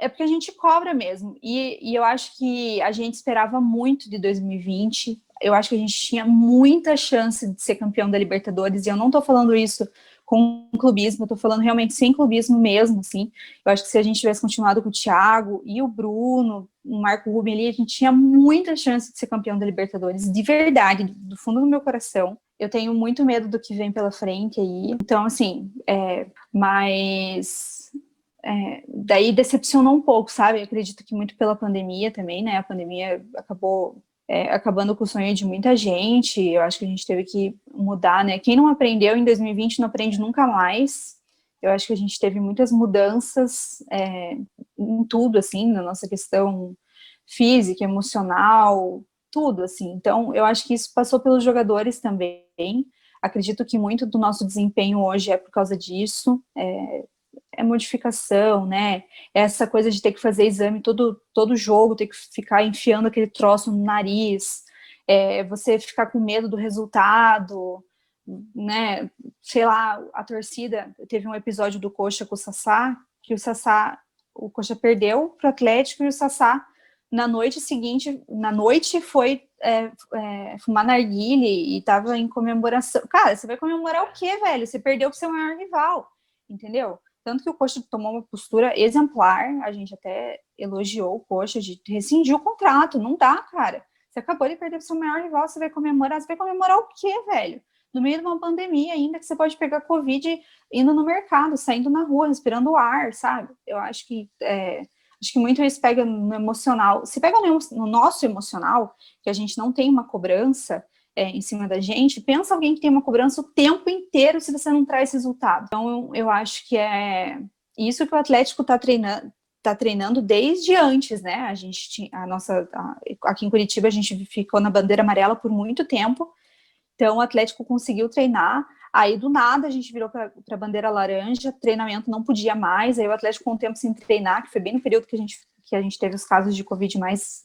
porque a gente cobra mesmo. E eu acho que a gente esperava muito de 2020. Eu acho que a gente tinha muita chance de ser campeão da Libertadores. E eu não estou falando isso com clubismo, eu estou falando realmente sem clubismo mesmo, assim. Eu acho que se a gente tivesse continuado com o Thiago e o Bruno, o Marco Rubem ali, a gente tinha muita chance de ser campeão da Libertadores, de verdade, do fundo do meu coração. Eu tenho muito medo do que vem pela frente aí. Então, assim, mas daí decepcionou um pouco, sabe? Eu acredito que muito pela pandemia também, né? A pandemia acabou acabando com o sonho de muita gente. Eu acho que a gente teve que mudar, né? Quem não aprendeu em 2020 não aprende nunca mais. Eu acho que a gente teve muitas mudanças em tudo, assim, na nossa questão física, emocional, tudo, assim. Então, eu acho que isso passou pelos jogadores também. Acredito que muito do nosso desempenho hoje é por causa disso. Modificação, né? Essa coisa de ter que fazer exame todo jogo, ter que ficar enfiando aquele troço no nariz, você ficar com medo do resultado, né? Sei lá, a torcida, teve um episódio do Coxa com o Sassá, que o Coxa perdeu pro Atlético e o Sassá, na noite seguinte, foi fumar narguile e tava em comemoração. Cara, você vai comemorar o quê, velho? Você perdeu pro seu maior rival, entendeu? Tanto que o Coxa tomou uma postura exemplar, a gente até elogiou o Coxa de rescindir o contrato. Não dá, cara. Você acabou de perder pro seu maior rival, você vai comemorar o quê, velho? No meio de uma pandemia ainda, que você pode pegar Covid indo no mercado, saindo na rua, respirando o ar, sabe? Eu acho que muito isso pega no emocional. Se pega no nosso emocional, que a gente não tem uma cobrança em cima da gente, pensa alguém que tem uma cobrança o tempo inteiro se você não traz resultado. Então, eu acho que é isso que o Atlético está treinando desde antes, né? A gente tinha aqui em Curitiba a gente ficou na bandeira amarela por muito tempo, então o Atlético conseguiu treinar, aí do nada a gente virou para a bandeira laranja, treinamento não podia mais, aí o Atlético com um tempo sem treinar, que foi bem no período que a gente teve os casos de Covid mais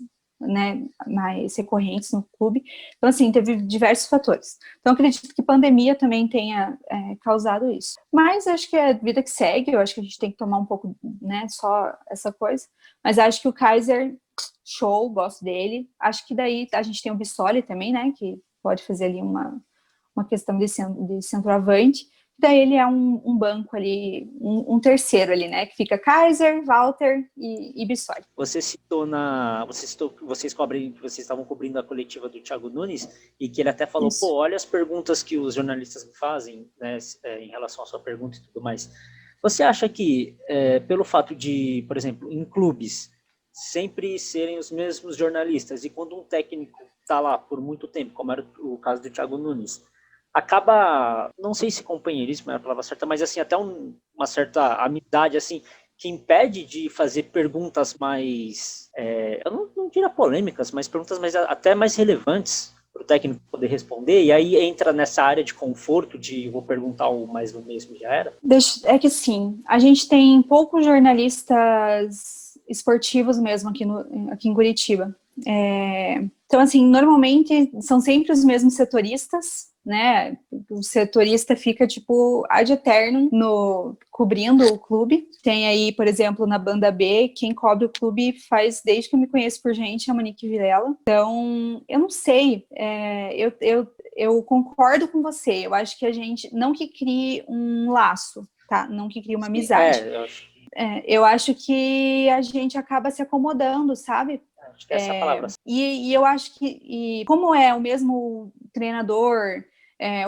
recorrentes no clube. Então, assim, teve diversos fatores. Então, acredito que a pandemia também tenha causado isso. Mas acho que é a vida que segue, eu acho que a gente tem que tomar um pouco, né, só essa coisa. Mas acho que o Kaiser, show, gosto dele. Acho que daí a gente tem o Bissoli também, né, que pode fazer ali uma questão de centroavante. Daí ele é um banco ali, um terceiro ali, né? Que fica Kaiser, Walter e Bissoli. Vocês cobrem, que vocês estavam cobrindo a coletiva do Thiago Nunes e que ele até falou, Isso. pô, olha as perguntas que os jornalistas me fazem, né, em relação à sua pergunta e tudo mais. Você acha que, pelo fato de, por exemplo, em clubes, sempre serem os mesmos jornalistas e quando um técnico está lá por muito tempo, como era o caso do Thiago Nunes, acaba, não sei se companheirismo é a palavra certa, mas assim, até uma certa amizade, assim, que impede de fazer perguntas mais, eu não diria polêmicas, mas perguntas até mais relevantes para o técnico poder responder, e aí entra nessa área de conforto de vou perguntar o mais do mesmo e já era? É que sim, a gente tem poucos jornalistas esportivos mesmo aqui em Curitiba. Então, assim, normalmente são sempre os mesmos setoristas, né? O setorista fica, tipo, ad eterno cobrindo o clube. Tem aí, por exemplo, na banda B, quem cobre o clube faz desde que eu me conheço por gente, é a Monique Vilela. Então, eu não sei, eu concordo com você. Eu acho que a gente, não que crie um laço, tá? Não que crie uma amizade. Eu acho que a gente acaba se acomodando, sabe? Acho que essa é a palavra. E eu acho que, como é o mesmo treinador,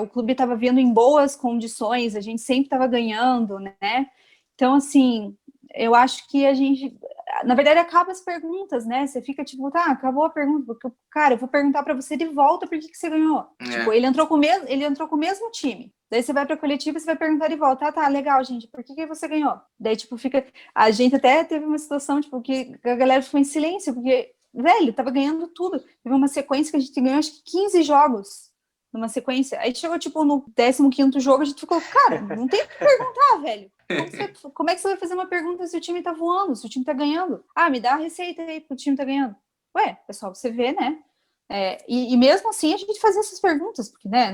o clube estava vindo em boas condições, a gente sempre estava ganhando, né? Então, assim, eu acho que a gente, na verdade, acaba as perguntas, né? Você fica tipo, tá, acabou a pergunta, porque, cara, eu vou perguntar para você de volta por que você ganhou. Tipo, ele entrou com o mesmo time. Daí você vai pra coletiva e você vai perguntar de volta, tá, legal, gente, por que você ganhou? Daí, tipo, a gente até teve uma situação, tipo, que a galera ficou em silêncio, porque, velho, tava ganhando tudo. Teve uma sequência que a gente ganhou, acho que 15 jogos numa sequência. Aí chegou, tipo, no 15º jogo, a gente ficou, cara, não tem o que perguntar, velho. Como é que você vai fazer uma pergunta se o time tá voando, se o time tá ganhando? Ah, me dá a receita aí pro time tá ganhando. Ué, pessoal, você vê, né? E mesmo assim a gente fazia essas perguntas, porque, né,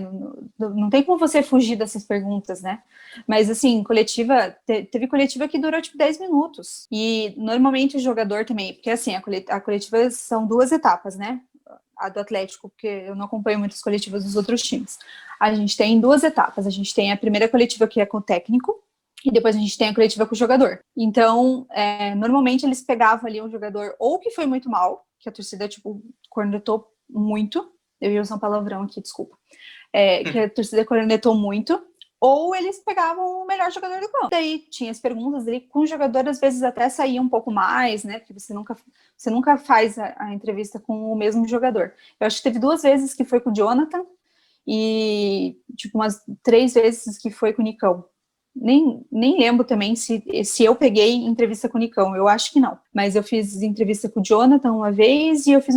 não tem como você fugir dessas perguntas, né? Mas, assim, teve coletiva que durou, tipo, 10 minutos. E, normalmente, o jogador também, porque, assim, a coletiva são 2 etapas, né? A do Atlético, porque eu não acompanho muitas coletivas dos outros times. A gente tem 2 etapas. A gente tem a primeira coletiva, que é com o técnico, e depois a gente tem a coletiva com o jogador. Então, normalmente, eles pegavam ali um jogador ou que foi muito mal, que a torcida, tipo, cornetou muito, eu ia usar um palavrão aqui, desculpa, que a torcida cornetou muito, ou eles pegavam o melhor jogador do campo. Daí tinha as perguntas ali, com o jogador às vezes até saía um pouco mais, né, porque você nunca faz a entrevista com o mesmo jogador. Eu acho que teve 2 vezes que foi com o Jonathan, e tipo umas 3 vezes que foi com o Nicão. Nem lembro também se eu peguei entrevista com o Nicão, eu acho que não. Mas eu fiz entrevista com o Jonathan uma vez e eu fiz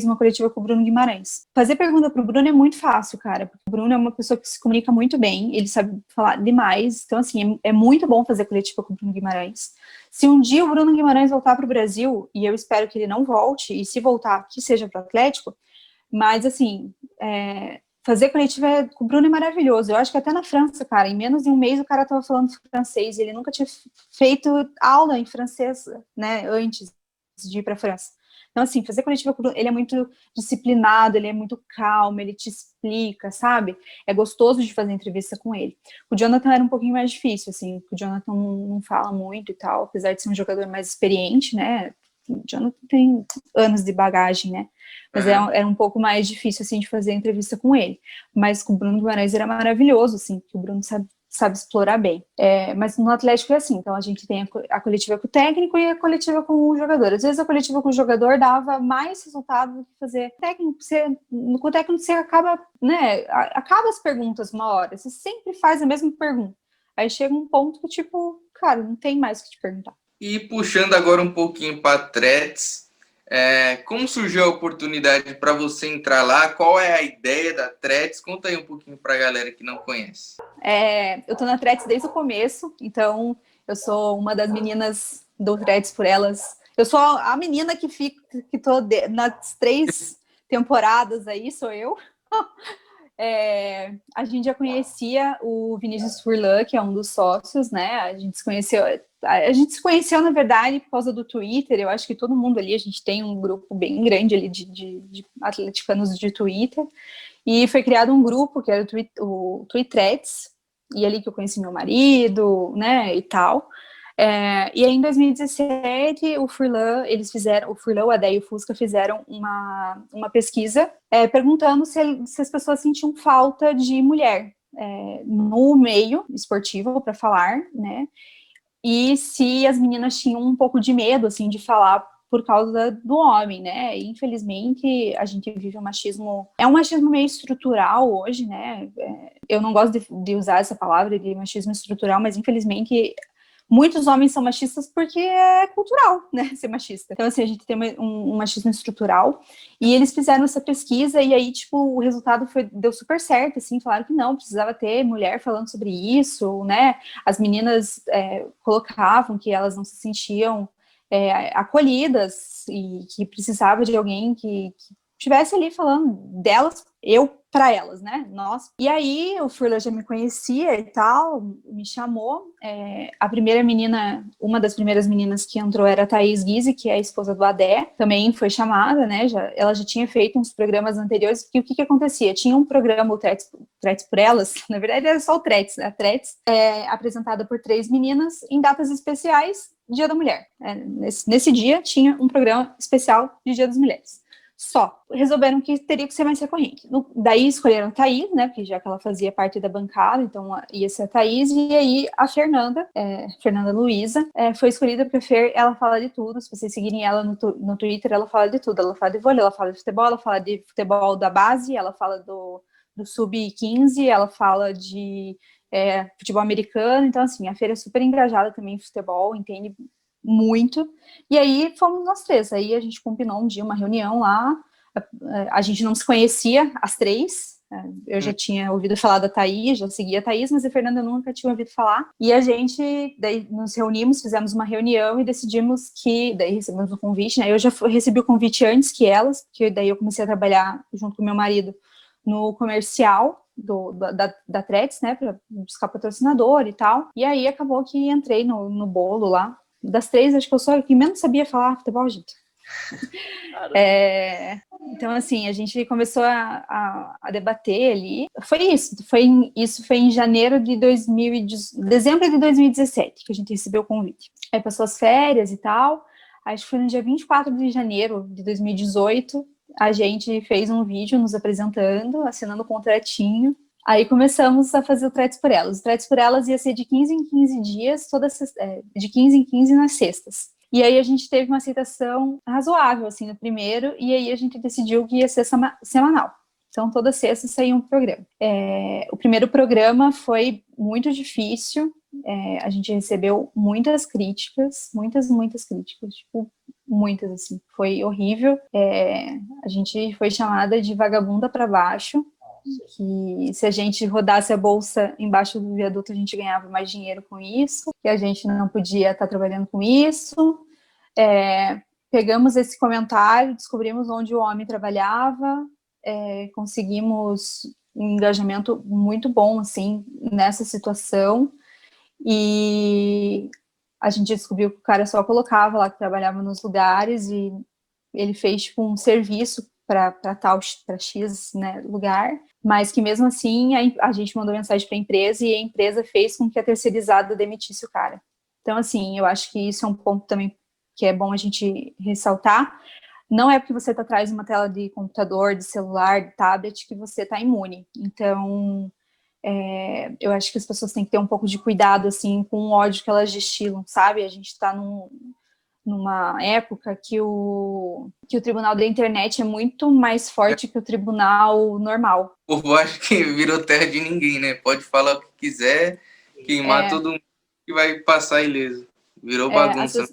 uma coletiva com o Bruno Guimarães. Fazer pergunta pro Bruno é muito fácil, cara, porque o Bruno é uma pessoa que se comunica muito bem, ele sabe falar demais, então assim, é muito bom fazer coletiva com o Bruno Guimarães. Se um dia o Bruno Guimarães voltar pro Brasil, e eu espero que ele não volte, e se voltar, que seja pro Atlético, mas assim, fazer coletiva com o Bruno é maravilhoso. Eu acho que até na França, cara, em menos de um mês o cara estava falando francês. Ele nunca tinha feito aula em francês, né, antes de ir para a França. Então, assim, fazer coletiva com o Bruno, ele é muito disciplinado, ele é muito calmo, ele te explica, sabe? É gostoso de fazer entrevista com ele. O Jonathan era um pouquinho mais difícil, assim, porque o Jonathan não fala muito e tal, apesar de ser um jogador mais experiente, né? O Jonathan tem anos de bagagem, né? Mas era um pouco mais difícil, assim, de fazer a entrevista com ele. Mas com o Bruno Guimarães era maravilhoso, assim, porque o Bruno sabe explorar bem. Mas no Atlético é assim, então a gente tem a coletiva com o técnico e a coletiva com o jogador. Às vezes a coletiva com o jogador dava mais resultado do que fazer técnico. Com o técnico você acaba, né, acaba as perguntas uma hora, você sempre faz a mesma pergunta. Aí chega um ponto que, tipo, cara, não tem mais o que te perguntar. E puxando agora um pouquinho para a Threads, como surgiu a oportunidade para você entrar lá? Qual é a ideia da Threads? Conta aí um pouquinho para a galera que não conhece. Eu tô na Threads desde o começo, então eu sou uma das meninas do Threads por Elas. Eu sou a menina que tô nas 3 temporadas aí, sou eu. A gente já conhecia o Vinícius Furlan, que é um dos sócios, né? A gente se conheceu, na verdade, por causa do Twitter. Eu acho que todo mundo ali, a gente tem um grupo bem grande ali de atleticanos de Twitter. E foi criado um grupo, que era o Tweethreads, e ali que eu conheci meu marido, né, e tal. E aí em 2017 o Furlan, o Furlan, o ADE e o Fusca fizeram uma pesquisa perguntando se as pessoas sentiam falta de mulher no meio esportivo para falar, né, e se as meninas tinham um pouco de medo, assim, de falar por causa do homem, né, e infelizmente a gente vive um machismo meio estrutural hoje, né, eu não gosto de usar essa palavra de machismo estrutural, mas infelizmente muitos homens são machistas porque é cultural, né, ser machista. Então, assim, a gente tem um machismo estrutural, e eles fizeram essa pesquisa, e aí, tipo, o resultado deu super certo, assim, falaram que não, precisava ter mulher falando sobre isso, né, as meninas colocavam que elas não se sentiam acolhidas, e que precisava de alguém que estivesse ali falando delas, eu para elas, né, nós. E aí o Furlan já me conhecia e tal, me chamou, uma das primeiras meninas que entrou era a Thaís Guise, que é a esposa do Adé, também foi chamada, né, ela já tinha feito uns programas anteriores, porque o que acontecia? Tinha um programa, o Tretes por Elas, na verdade era só o Tretes, né, a Tretes, apresentada por 3 meninas em datas especiais, Dia da Mulher. Nesse dia tinha um programa especial de Dia das Mulheres. Só. Resolveram que teria que ser mais recorrente. Daí escolheram a Thaís, né, porque já que ela fazia parte da bancada, então ia ser a Thaís, e aí a Fernanda Luiza, foi escolhida porque a Fer, ela fala de tudo. Se vocês seguirem ela no Twitter, ela fala de tudo. Ela fala de vôlei, ela fala de futebol, ela fala de futebol da base, ela fala do sub-15, ela fala de futebol americano. Então, assim, a Fer é super engajada também em futebol, entende muito. E aí fomos nós 3. Aí a gente combinou um dia uma reunião lá. A gente não se conhecia, as 3. Eu já tinha ouvido falar da Thaís, já seguia a Thaís, mas a Fernanda nunca tinha ouvido falar. E a gente, daí nos reunimos, fizemos uma reunião e decidimos daí recebemos o convite, né? Eu já recebi o convite antes que elas, porque daí eu comecei a trabalhar junto com meu marido no comercial da Tretes, né, para buscar patrocinador e tal. E aí acabou que entrei no bolo lá. Das 3, acho que eu sou a que menos sabia falar futebol, gente. Então, assim, a gente começou a debater ali. Foi em janeiro de dezembro de 2017 que a gente recebeu o convite. Aí passou as férias e tal. Acho que foi no dia 24 de janeiro de 2018. A gente fez um vídeo nos apresentando, assinando o contratinho. Aí começamos a fazer o Tretes por Elas. O Tretes por Elas ia ser de 15 em 15 dias, de 15 em 15 nas sextas. E aí a gente teve uma aceitação razoável, assim, no primeiro, e aí a gente decidiu que ia ser semanal. Então, toda sexta saía um programa. O primeiro programa foi muito difícil, a gente recebeu muitas críticas, muitas críticas, tipo, muitas, assim, foi horrível. A gente foi chamada de vagabunda para baixo, que se a gente rodasse a bolsa embaixo do viaduto, a gente ganhava mais dinheiro com isso, que a gente não podia estar trabalhando com isso. Pegamos esse comentário, descobrimos onde o homem trabalhava, conseguimos um engajamento muito bom, assim, nessa situação, e a gente descobriu que o cara só colocava lá que trabalhava nos lugares, e ele fez, tipo, um serviço para X, né, lugar, mas que mesmo assim a gente mandou mensagem para a empresa e a empresa fez com que a terceirizada demitisse o cara. Então, assim, eu acho que isso é um ponto também que é bom a gente ressaltar. Não é porque você está atrás de uma tela de computador, de celular, de tablet, que você está imune. Então, eu acho que as pessoas têm que ter um pouco de cuidado, assim, com o ódio que elas destilam, sabe? A gente está numa época que o tribunal da internet é muito mais forte que o tribunal normal. O povo acha que virou terra de ninguém, né? Pode falar o que quiser, queimar todo mundo que vai passar ileso. Virou bagunça.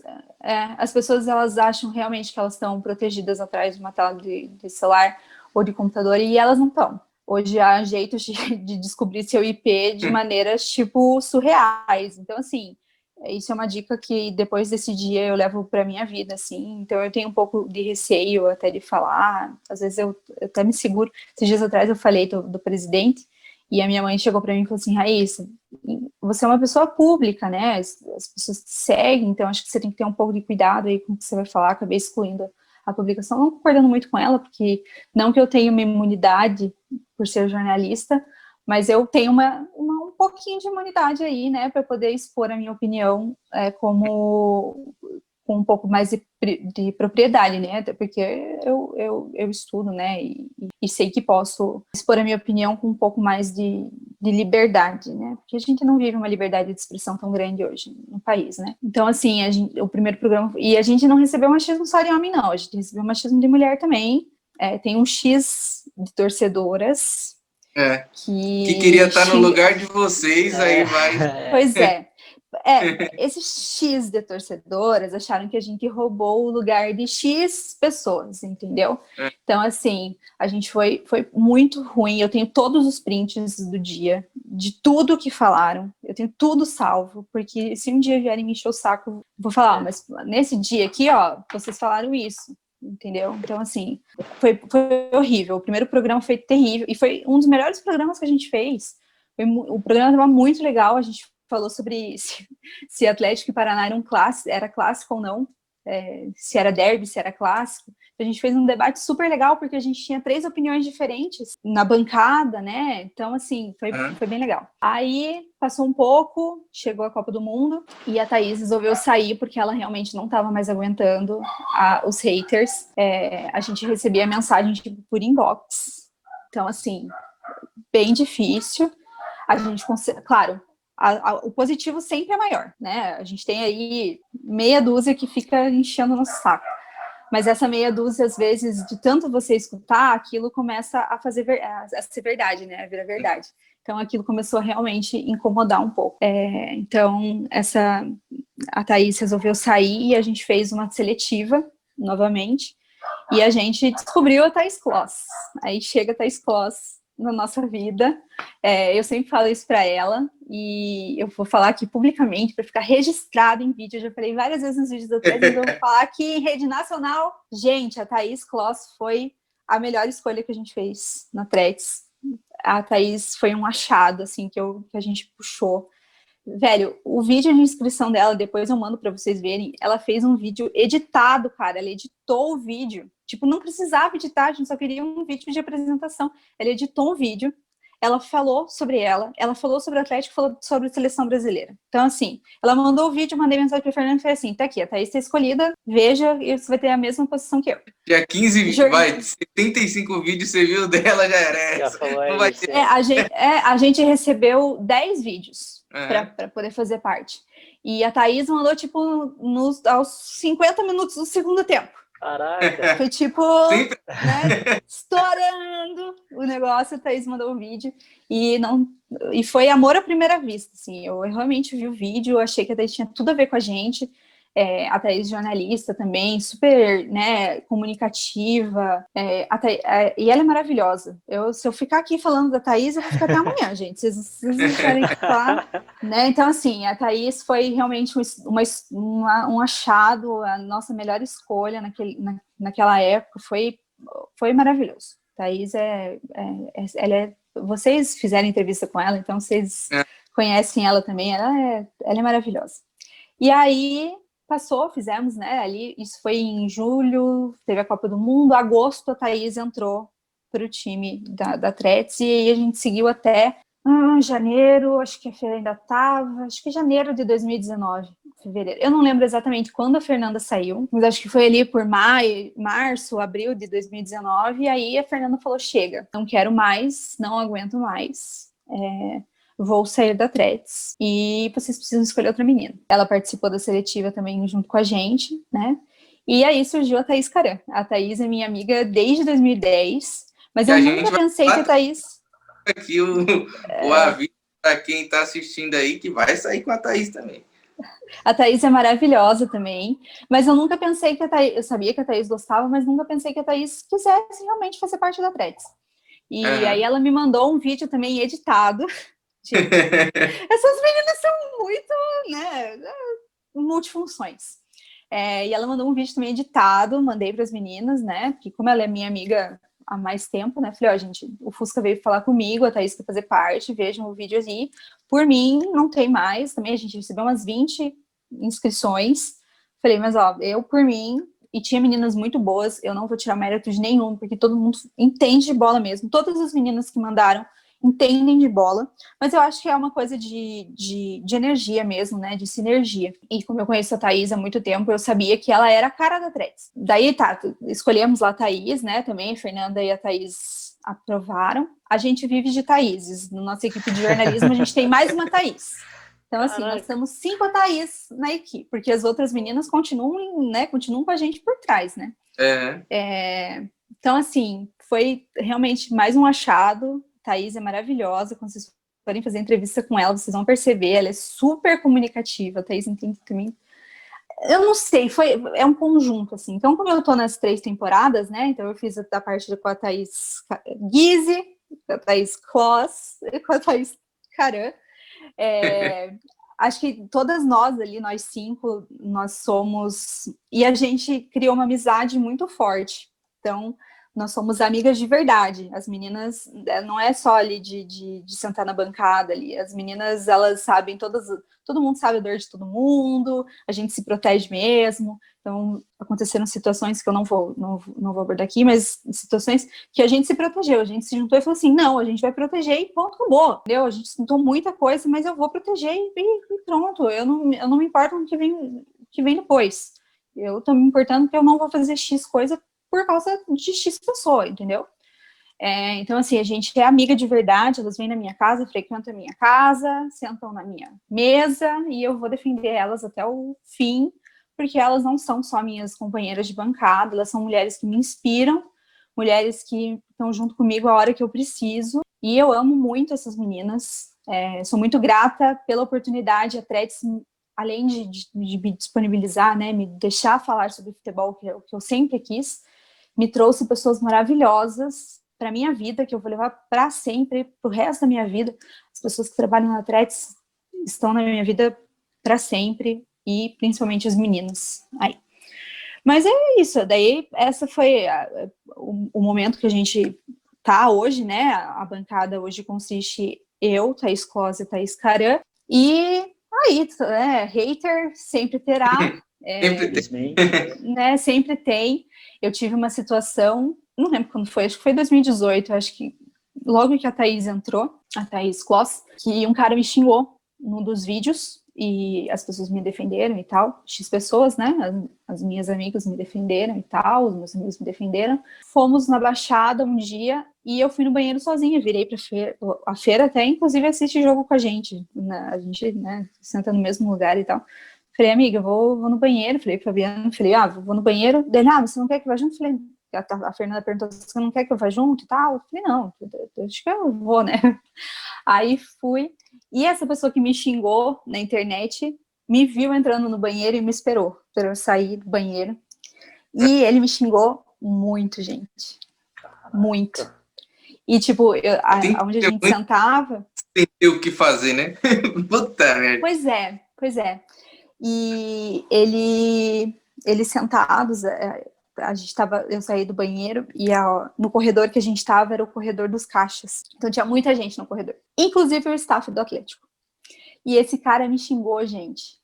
As pessoas, elas acham realmente que elas estão protegidas atrás de uma tela de celular ou de computador, e elas não estão. Hoje há jeitos de descobrir seu IP de maneiras, tipo, surreais. Então, assim, isso é uma dica que depois desse dia eu levo para minha vida, assim. Então eu tenho um pouco de receio até de falar. Às vezes eu até me seguro. Esses dias atrás eu falei do presidente, e a minha mãe chegou para mim e falou assim: Raíssa, você é uma pessoa pública, né? As pessoas te seguem, então acho que você tem que ter um pouco de cuidado aí com o que você vai falar. Acabei excluindo a publicação, não concordando muito com ela, porque não que eu tenha uma imunidade por ser jornalista, mas eu tenho um pouquinho de imunidade aí, né, para poder expor a minha opinião como com um pouco mais de propriedade, né, até porque eu estudo, né, e sei que posso expor a minha opinião com um pouco mais de liberdade, né, porque a gente não vive uma liberdade de expressão tão grande hoje no país, né. Então, assim, o primeiro programa, e a gente não recebeu machismo só de homem, não, a gente recebeu machismo de mulher também. Tem um X de torcedoras que queria estar no lugar de vocês, aí vai... Pois esses X de torcedoras acharam que a gente roubou o lugar de X pessoas, entendeu? Então, assim, a gente foi muito ruim. Eu tenho todos os prints do dia, de tudo que falaram. Eu tenho tudo salvo, porque se um dia vierem me encher o saco, eu vou falar, mas nesse dia aqui, ó, vocês falaram isso. Entendeu? Então, assim, foi horrível. O primeiro programa foi terrível e foi um dos melhores programas que a gente fez. O programa estava muito legal. A gente falou sobre se Atlético e Paraná era clássico ou não, se era derby, se era clássico. A gente fez um debate super legal porque a gente tinha 3 opiniões diferentes na bancada, né? Então, assim, foi bem legal. Aí, passou um pouco, chegou a Copa do Mundo e a Thaís resolveu sair porque ela realmente não estava mais aguentando os haters. A gente recebia mensagem, tipo, por inbox. Então, assim, bem difícil. A gente, claro, o positivo sempre é maior, né? A gente tem aí meia dúzia que fica enchendo o nosso saco. Mas essa meia dúzia, às vezes, de tanto você escutar, aquilo começa a ser verdade, né? A virar verdade. Então, aquilo começou a realmente incomodar um pouco. Então, a Thaís resolveu sair e a gente fez uma seletiva, novamente, e a gente descobriu a Thaís Kloss. Aí chega a Thaís Kloss na nossa vida. Eu sempre falo isso para ela, e eu vou falar aqui publicamente para ficar registrado em vídeo. Eu já falei várias vezes nos vídeos atrás, mas eu vou falar aqui em rede nacional. Gente, a Thaís Kloss foi a melhor escolha que a gente fez na Threads. A Thaís foi um achado, assim, que a gente puxou. Velho, o vídeo de inscrição dela, depois eu mando pra vocês verem, ela fez um vídeo editado, cara, ela editou o vídeo, tipo, não precisava editar, a gente só queria um vídeo de apresentação, ela editou um vídeo, ela falou sobre o Atlético, falou sobre a seleção brasileira. Então, assim, ela mandou o vídeo, mandei mensagem pra Fernanda e falei assim, tá aqui, a Thaís tá escolhida, veja, e você vai ter a mesma posição que eu. Já 15 vídeos, 75 vídeos você viu dela, já era essa. Não vai ter. A gente recebeu 10 vídeos para poder fazer parte. E a Thaís mandou, tipo, aos 50 minutos do segundo tempo. Caraca! Foi tipo, né, estourando o negócio, a Thaís mandou um vídeo e foi amor à primeira vista, assim, eu realmente vi o vídeo, achei que a Thaís tinha tudo a ver com a gente, a Thaís jornalista também, super, né, comunicativa, e ela é maravilhosa. Se eu ficar aqui falando da Thaís, eu vou ficar até amanhã, gente, vocês não querem falar, né? Então, assim, a Thaís foi realmente um achado, a nossa melhor escolha naquela época, foi maravilhoso. Thaís vocês fizeram entrevista com ela, então vocês conhecem ela também, ela é maravilhosa. E aí fizemos, né, ali, isso foi em julho, teve a Copa do Mundo, agosto a Thaís entrou para o time da Threads, e aí a gente seguiu até janeiro, acho que a Fê ainda estava, acho que janeiro de 2019, fevereiro. Eu não lembro exatamente quando a Fernanda saiu, mas acho que foi ali por março, abril de 2019, e aí a Fernanda falou, chega, não quero mais, não aguento mais, vou sair da Threads e vocês precisam escolher outra menina. Ela participou da seletiva também junto com a gente, né? E aí surgiu a Thaís Caran. A Thaís é minha amiga desde 2010, mas eu nunca pensei que a Thaís... Aqui o aviso para quem está assistindo aí, que vai sair com a Thaís também. A Thaís é maravilhosa também, mas eu nunca pensei que a Thaís... Eu sabia que a Thaís gostava, mas nunca pensei que a Thaís quisesse realmente fazer parte da Threads. E aí ela me mandou um vídeo também editado. Gente, essas meninas são muito, né, multifunções. E ela mandou um vídeo também editado, mandei para as meninas, né, porque como ela é minha amiga há mais tempo, né, falei, gente, o Fusca veio falar comigo, a Thaís quer fazer parte, vejam o vídeo aí. Por mim, não tem mais, também a gente recebeu umas 20 inscrições, falei, mas eu por mim, e tinha meninas muito boas, eu não vou tirar mérito de nenhum, porque todo mundo entende de bola mesmo, todas as meninas que mandaram entendem de bola, mas eu acho que é uma coisa de energia mesmo, né, de sinergia. E como eu conheço a Thaís há muito tempo, eu sabia que ela era a cara da Threads. Daí, tá, escolhemos lá a Thaís, né, também, a Fernanda e a Thaís aprovaram. A gente vive de Thaíses. Na nossa equipe de jornalismo, a gente tem mais uma Thaís. Então, assim, nós estamos 5 Thaís na equipe, porque as outras meninas continuam, né, continuam com a gente por trás, né. Então, assim, foi realmente mais um achado. Thaís é maravilhosa. Quando vocês forem fazer entrevista com ela, vocês vão perceber, ela é super comunicativa. A Thaís entende também. Eu não sei, é um conjunto, assim. Então, como eu tô nas 3 temporadas, né, então eu fiz a parte com a Thaís Guise, com a Thaís Kloss e com a Thaís Caran. Acho que todas nós ali, nós 5, nós somos... E a gente criou uma amizade muito forte. Então, nós somos amigas de verdade. As meninas, não é só ali de sentar na bancada ali. As meninas, elas sabem todo mundo sabe a dor de todo mundo, a gente se protege mesmo. Então, aconteceram situações que eu não vou abordar aqui, mas situações que a gente se protegeu, a gente se juntou e falou assim, não, a gente vai proteger e ponto, acabou, entendeu? A gente sentou muita coisa, mas eu vou proteger e pronto, eu não me importo com o que vem depois. Eu tô me importando que eu não vou fazer X coisa por causa de X pessoa, entendeu? Então, assim, a gente é amiga de verdade, elas vêm na minha casa, frequentam a minha casa, sentam na minha mesa, e eu vou defender elas até o fim, porque elas não são só minhas companheiras de bancada, elas são mulheres que me inspiram, mulheres que estão junto comigo a hora que eu preciso, e eu amo muito essas meninas, sou muito grata pela oportunidade, a Threads, além de me disponibilizar, né, me deixar falar sobre futebol, que eu sempre quis, me trouxe pessoas maravilhosas para minha vida, que eu vou levar para sempre, para o resto da minha vida. As pessoas que trabalham na Threads estão na minha vida para sempre, e principalmente as meninas. Aí. Mas é isso, daí essa foi o momento que a gente tá hoje, né? A bancada hoje consiste eu, Thaís Close e Thaís Caran, e aí, hater sempre terá, né? Sempre tem. Eu tive uma situação, não lembro quando foi, acho que foi 2018, acho que logo que a Thaís entrou, a Thaís Kloss, que um cara me xingou num dos vídeos, e as pessoas me defenderam e tal, X pessoas, né, as minhas amigas me defenderam e tal, os meus amigos me defenderam. Fomos na Baixada um dia, e eu fui no banheiro sozinha, virei pra feira, a feira até, inclusive, assiste jogo com a gente, a gente, né, senta no mesmo lugar e tal. Falei, amiga, eu vou no banheiro. Falei pro Fabiano, falei, vou no banheiro. Dele, você não quer que eu vá junto? Falei, a Fernanda perguntou, você não quer que eu vá junto e tal? Eu falei, não, acho que eu vou, né? Aí fui, e essa pessoa que me xingou na internet me viu entrando no banheiro e me esperou para eu sair do banheiro. E ele me xingou muito, gente. Muito. E, tipo, onde a gente sentava... Tem o que fazer, né? Puta merda. Pois é. E eles sentados, eu saí do banheiro e no corredor que a gente estava era o corredor dos caixas. Então tinha muita gente no corredor, inclusive o staff do Atlético. E esse cara me xingou, gente.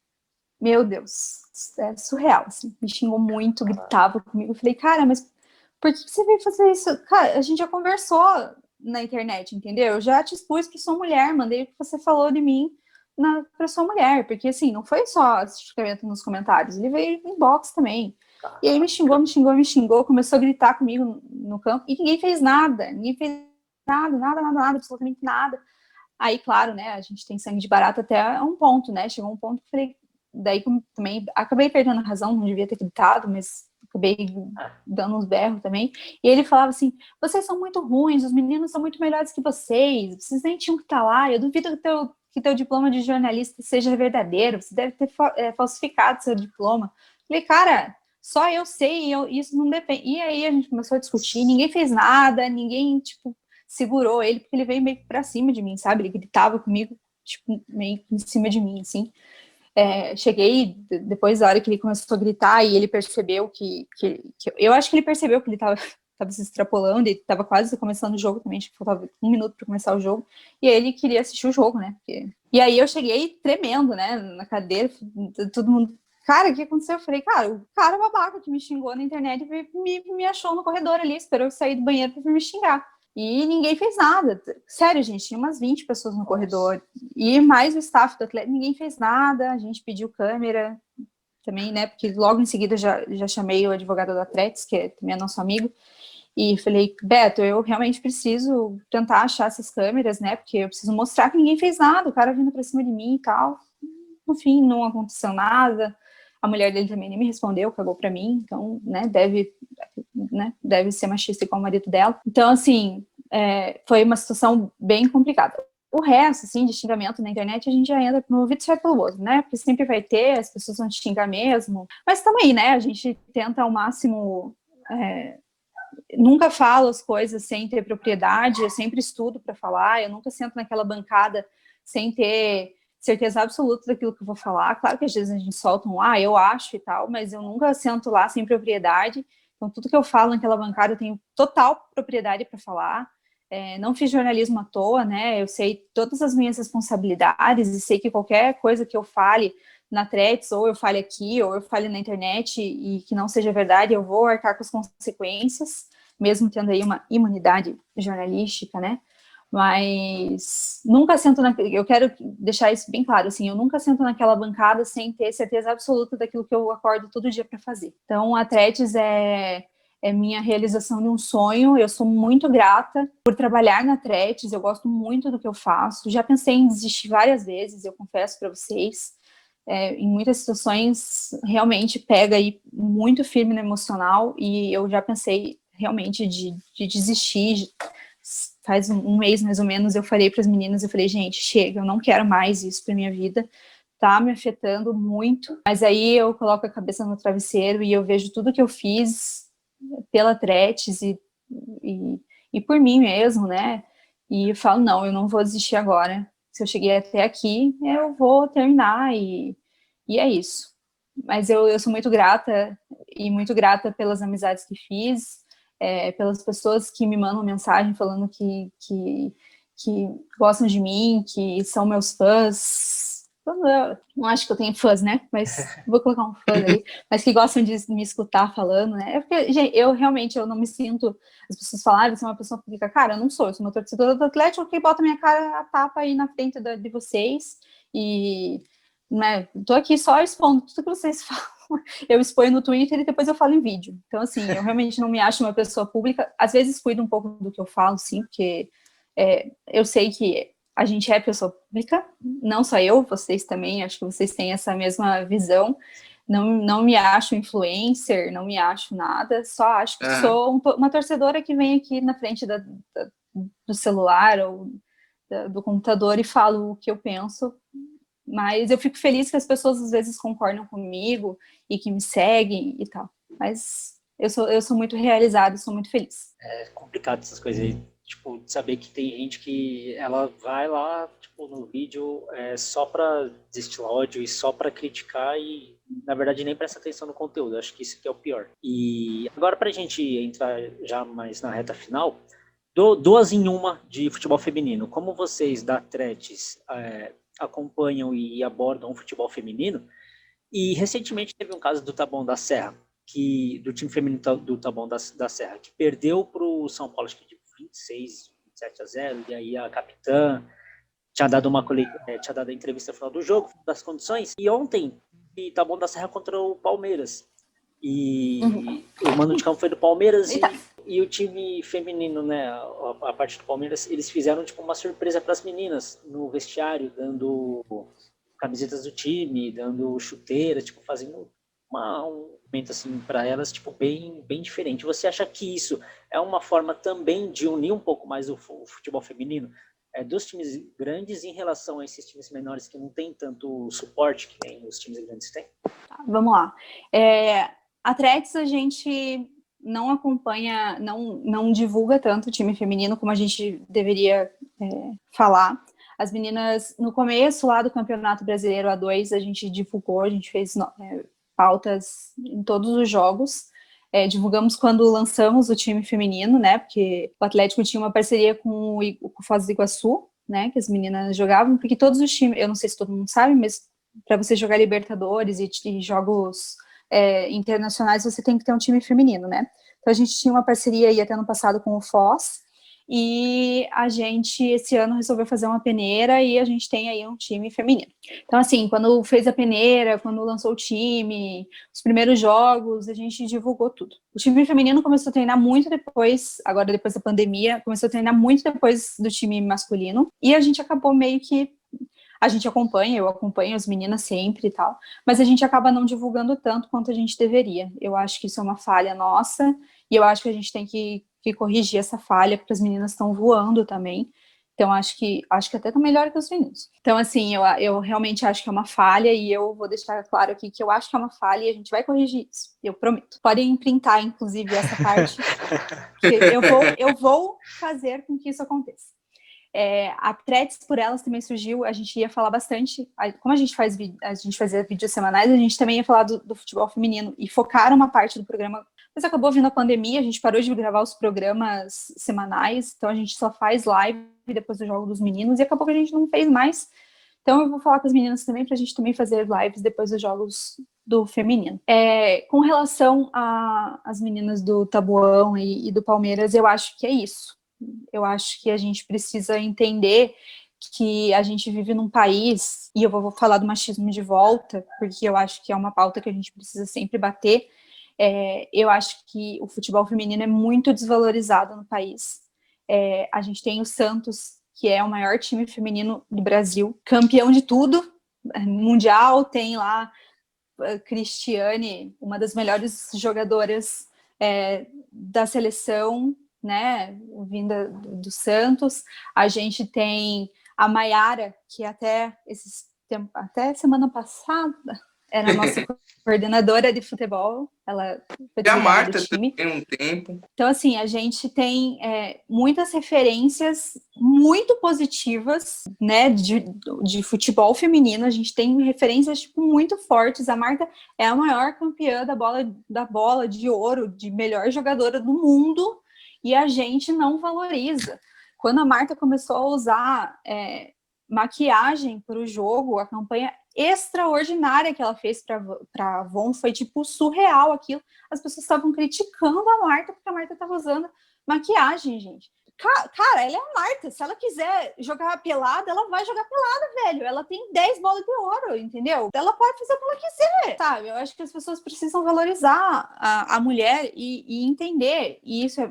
Meu Deus, é surreal, assim. Me xingou muito, gritava comigo. Eu falei, cara, mas por que você veio fazer isso? Cara, a gente já conversou na internet, entendeu? Eu já te expus que sou mulher, mandei o que você falou de mim para sua mulher, porque assim, não foi só xingamento nos comentários, ele veio em inbox também. E aí me xingou, começou a gritar comigo no campo, e ninguém fez nada, nada, absolutamente nada. Aí, claro, né, a gente tem sangue de barata até um ponto, né, chegou um ponto que eu falei, daí também acabei perdendo a razão, não devia ter gritado, mas acabei dando uns berros também, e ele falava assim, vocês são muito ruins, os meninos são muito melhores que vocês nem tinham que estar lá, eu duvido que teu diploma de jornalista seja verdadeiro, você deve ter falsificado seu diploma. Falei, cara, só eu sei, isso não depende. E aí a gente começou a discutir, ninguém fez nada, ninguém, tipo, segurou ele, porque ele veio meio pra cima de mim, sabe? Ele gritava comigo, tipo, meio em cima de mim, assim. Cheguei, depois da hora que ele começou a gritar, e ele percebeu que eu acho que ele percebeu que ele tava se extrapolando, e tava quase começando o jogo também, acho que faltava 1 minuto para começar o jogo, e aí ele queria assistir o jogo, né? E aí eu cheguei tremendo, né, na cadeira, todo mundo, cara, o que aconteceu? Eu falei, cara, o cara babaca que me xingou na internet me achou no corredor ali, esperou eu sair do banheiro para me xingar. E ninguém fez nada. Sério, gente, tinha umas 20 pessoas no corredor. E mais o staff do Atlético, ninguém fez nada. A gente pediu câmera também, né? Porque logo em seguida já chamei o advogado do Atlético, que também é nosso amigo, e falei, Beto, eu realmente preciso tentar achar essas câmeras, né? Porque eu preciso mostrar que ninguém fez nada, o cara vindo pra cima de mim e tal. No fim, não aconteceu nada. A mulher dele também nem me respondeu, cagou pra mim, então, né, deve ser machista igual o marido dela. Então, assim, foi uma situação bem complicada. O resto, assim, de xingamento na internet, a gente já entra no ouvido certo pelo outro, né? Porque sempre vai ter, as pessoas vão te xingar mesmo. Mas também, né? A gente tenta ao máximo... nunca falo as coisas sem ter propriedade, eu sempre estudo para falar, eu nunca sento naquela bancada sem ter certeza absoluta daquilo que eu vou falar. Claro que às vezes a gente solta eu acho e tal, mas eu nunca sento lá sem propriedade. Então, tudo que eu falo naquela bancada eu tenho total propriedade para falar. Não fiz jornalismo à toa, né? Eu sei todas as minhas responsabilidades e sei que qualquer coisa que eu fale na Threads, ou eu fale aqui, ou eu fale na internet e que não seja verdade, eu vou arcar com as consequências, mesmo tendo aí uma imunidade jornalística, né? Mas nunca sento eu quero deixar isso bem claro, assim, eu nunca sento naquela bancada sem ter certeza absoluta daquilo que eu acordo todo dia para fazer. Então, a Threads é minha realização de um sonho. Eu sou muito grata por trabalhar na Threads, eu gosto muito do que eu faço. Já pensei em desistir várias vezes, eu confesso para vocês. Em muitas situações, realmente pega aí muito firme no emocional, e eu já pensei realmente de desistir. Faz um mês, mais ou menos, eu falei para as meninas, eu falei, gente, chega, eu não quero mais isso para minha vida, tá me afetando muito. Mas aí eu coloco a cabeça no travesseiro e eu vejo tudo que eu fiz pela Threads e por mim mesmo, né? E eu falo, não, eu não vou desistir agora. Se eu cheguei até aqui, eu vou terminar e é isso. Mas eu sou muito grata, e muito grata pelas amizades que fiz, pelas pessoas que me mandam mensagem falando que gostam de mim, que são meus fãs. Eu não acho que eu tenho fãs, né? Mas vou colocar um fã aí. Mas que gostam de me escutar falando, né? Porque, gente, eu realmente não me sinto... As pessoas falaram, você é uma pessoa pública. Cara, eu não sou. Eu sou uma torcedora do Atlético que bota minha cara a tapa aí na frente de vocês. E... né, tô aqui só expondo tudo que vocês falam. Eu exponho no Twitter e depois eu falo em vídeo. Então, assim, eu realmente não me acho uma pessoa pública. Às vezes cuido um pouco do que eu falo, sim, porque eu sei que a gente é pessoa pública, não só eu, vocês também, acho que vocês têm essa mesma visão. Não me acho influencer, não me acho nada, só acho que sou uma torcedora que vem aqui na frente do celular ou do computador e falo o que eu penso. Mas eu fico feliz que as pessoas às vezes concordam comigo e que me seguem e tal. Mas eu sou muito realizada, sou muito feliz. É complicado essas coisas aí. Tipo, saber que tem gente que ela vai lá, tipo, no vídeo só pra destilar ódio e só pra criticar e, na verdade, nem presta atenção no conteúdo. Acho que isso que é o pior. E agora, pra gente entrar já mais na reta final, duas em uma de futebol feminino. Como vocês da Threads acompanham e abordam o futebol feminino, e recentemente teve um caso do Taboão da Serra, do time feminino do Taboão da Serra, que perdeu para o São Paulo, acho que de 27-0, e aí a capitã tinha dado a entrevista no final do jogo, das condições, e ontem, o Taboão da Serra contra o Palmeiras, e o mando de campo foi do Palmeiras, e o time feminino, né, a parte do Palmeiras, eles fizeram tipo uma surpresa para as meninas no vestiário, dando camisetas do time, dando chuteiras, tipo fazendo um momento assim para elas, tipo bem diferente. Você acha que isso é uma forma também de unir um pouco mais o futebol feminino dos times grandes em relação a esses times menores que não tem tanto suporte que nem os times grandes têm? Vamos lá. A Threads a gente não acompanha, não divulga tanto o time feminino como a gente deveria falar. As meninas, no começo lá do Campeonato Brasileiro A2, a gente divulgou, a gente fez pautas em todos os jogos. Divulgamos quando lançamos o time feminino, né? Porque o Atlético tinha uma parceria com o Foz do Iguaçu, né? Que as meninas jogavam, porque todos os times, eu não sei se todo mundo sabe, mas para você jogar Libertadores e jogos internacionais, você tem que ter um time feminino, né? Então a gente tinha uma parceria aí até no passado com o Foz, e a gente, esse ano, resolveu fazer uma peneira e a gente tem aí um time feminino. Então, assim, quando fez a peneira, quando lançou o time, os primeiros jogos, a gente divulgou tudo. O time feminino começou a treinar muito depois, agora depois da pandemia, começou a treinar muito depois do time masculino, e a gente acabou meio que a gente acompanha, eu acompanho as meninas sempre e tal, mas a gente acaba não divulgando tanto quanto a gente deveria. Eu acho que isso é uma falha nossa, e eu acho que a gente tem que corrigir essa falha, porque as meninas estão voando também. Então, acho que até tá melhor que os meninos. Então, assim, eu realmente acho que é uma falha, e eu vou deixar claro aqui que eu acho que é uma falha e a gente vai corrigir isso, eu prometo. Podem printar, inclusive, essa parte, que eu vou fazer com que isso aconteça. A Threads por Elas também surgiu, a gente ia falar bastante, como a gente fazia vídeos semanais, a gente também ia falar do futebol feminino e focar uma parte do programa, mas acabou vindo a pandemia, a gente parou de gravar os programas semanais, então a gente só faz live depois do jogo dos meninos e acabou que a gente não fez mais. Então eu vou falar com as meninas também para a gente também fazer lives depois dos jogos do feminino. Com relação às meninas do Tabuão e do Palmeiras, eu acho que é isso. Eu acho que a gente precisa entender que a gente vive num país, e eu vou falar do machismo de volta, porque eu acho que é uma pauta que a gente precisa sempre bater. Eu acho que o futebol feminino é muito desvalorizado no país. A gente tem o Santos, que é o maior time feminino do Brasil, campeão de tudo, mundial, tem lá a Cristiane, uma das melhores jogadoras da seleção, né, vinda do Santos. A gente tem a Maiara, que até semana passada era a nossa coordenadora de futebol, ela foi E a treinadora Marta do time. tem um tempo. Então, assim, a gente tem muitas referências muito positivas, né, de futebol feminino. A gente tem referências, tipo, muito fortes. A Marta é a maior campeã da bola de ouro, de melhor jogadora do mundo, e a gente não valoriza. Quando a Marta começou a usar maquiagem para o jogo, a campanha extraordinária que ela fez para a Avon foi, tipo, surreal aquilo. As pessoas estavam criticando a Marta porque a Marta estava usando maquiagem, gente. Cara, ela é a Marta. Se ela quiser jogar pelada, ela vai jogar pelada, velho. Ela tem 10 bolas de ouro, entendeu? Ela pode fazer o que ela quiser, sabe? Eu acho que as pessoas precisam valorizar a mulher e entender. E isso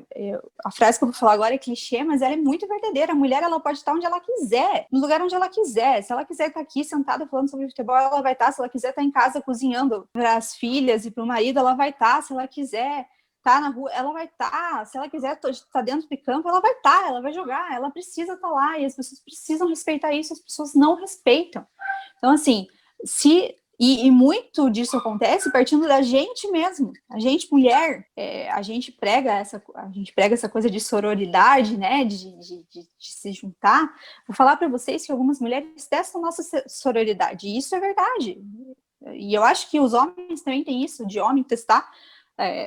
a frase que eu vou falar agora é clichê, mas ela é muito verdadeira. A mulher, ela pode estar onde ela quiser, no lugar onde ela quiser. Se ela quiser estar aqui sentada falando sobre futebol, ela vai estar. Se ela quiser estar em casa cozinhando para as filhas e para o marido, ela vai estar. Se ela quiser tá na rua, ela vai estar. Se ela quiser estar dentro de campo, ela vai estar, ela vai jogar, ela precisa estar lá, e as pessoas precisam respeitar isso, as pessoas não respeitam. Então, assim, e muito disso acontece partindo da gente mesmo. A gente, mulher, a gente prega essa coisa de sororidade, né, de se juntar. Vou falar para vocês que algumas mulheres testam nossa sororidade, e isso é verdade. E eu acho que os homens também têm isso, de homem testar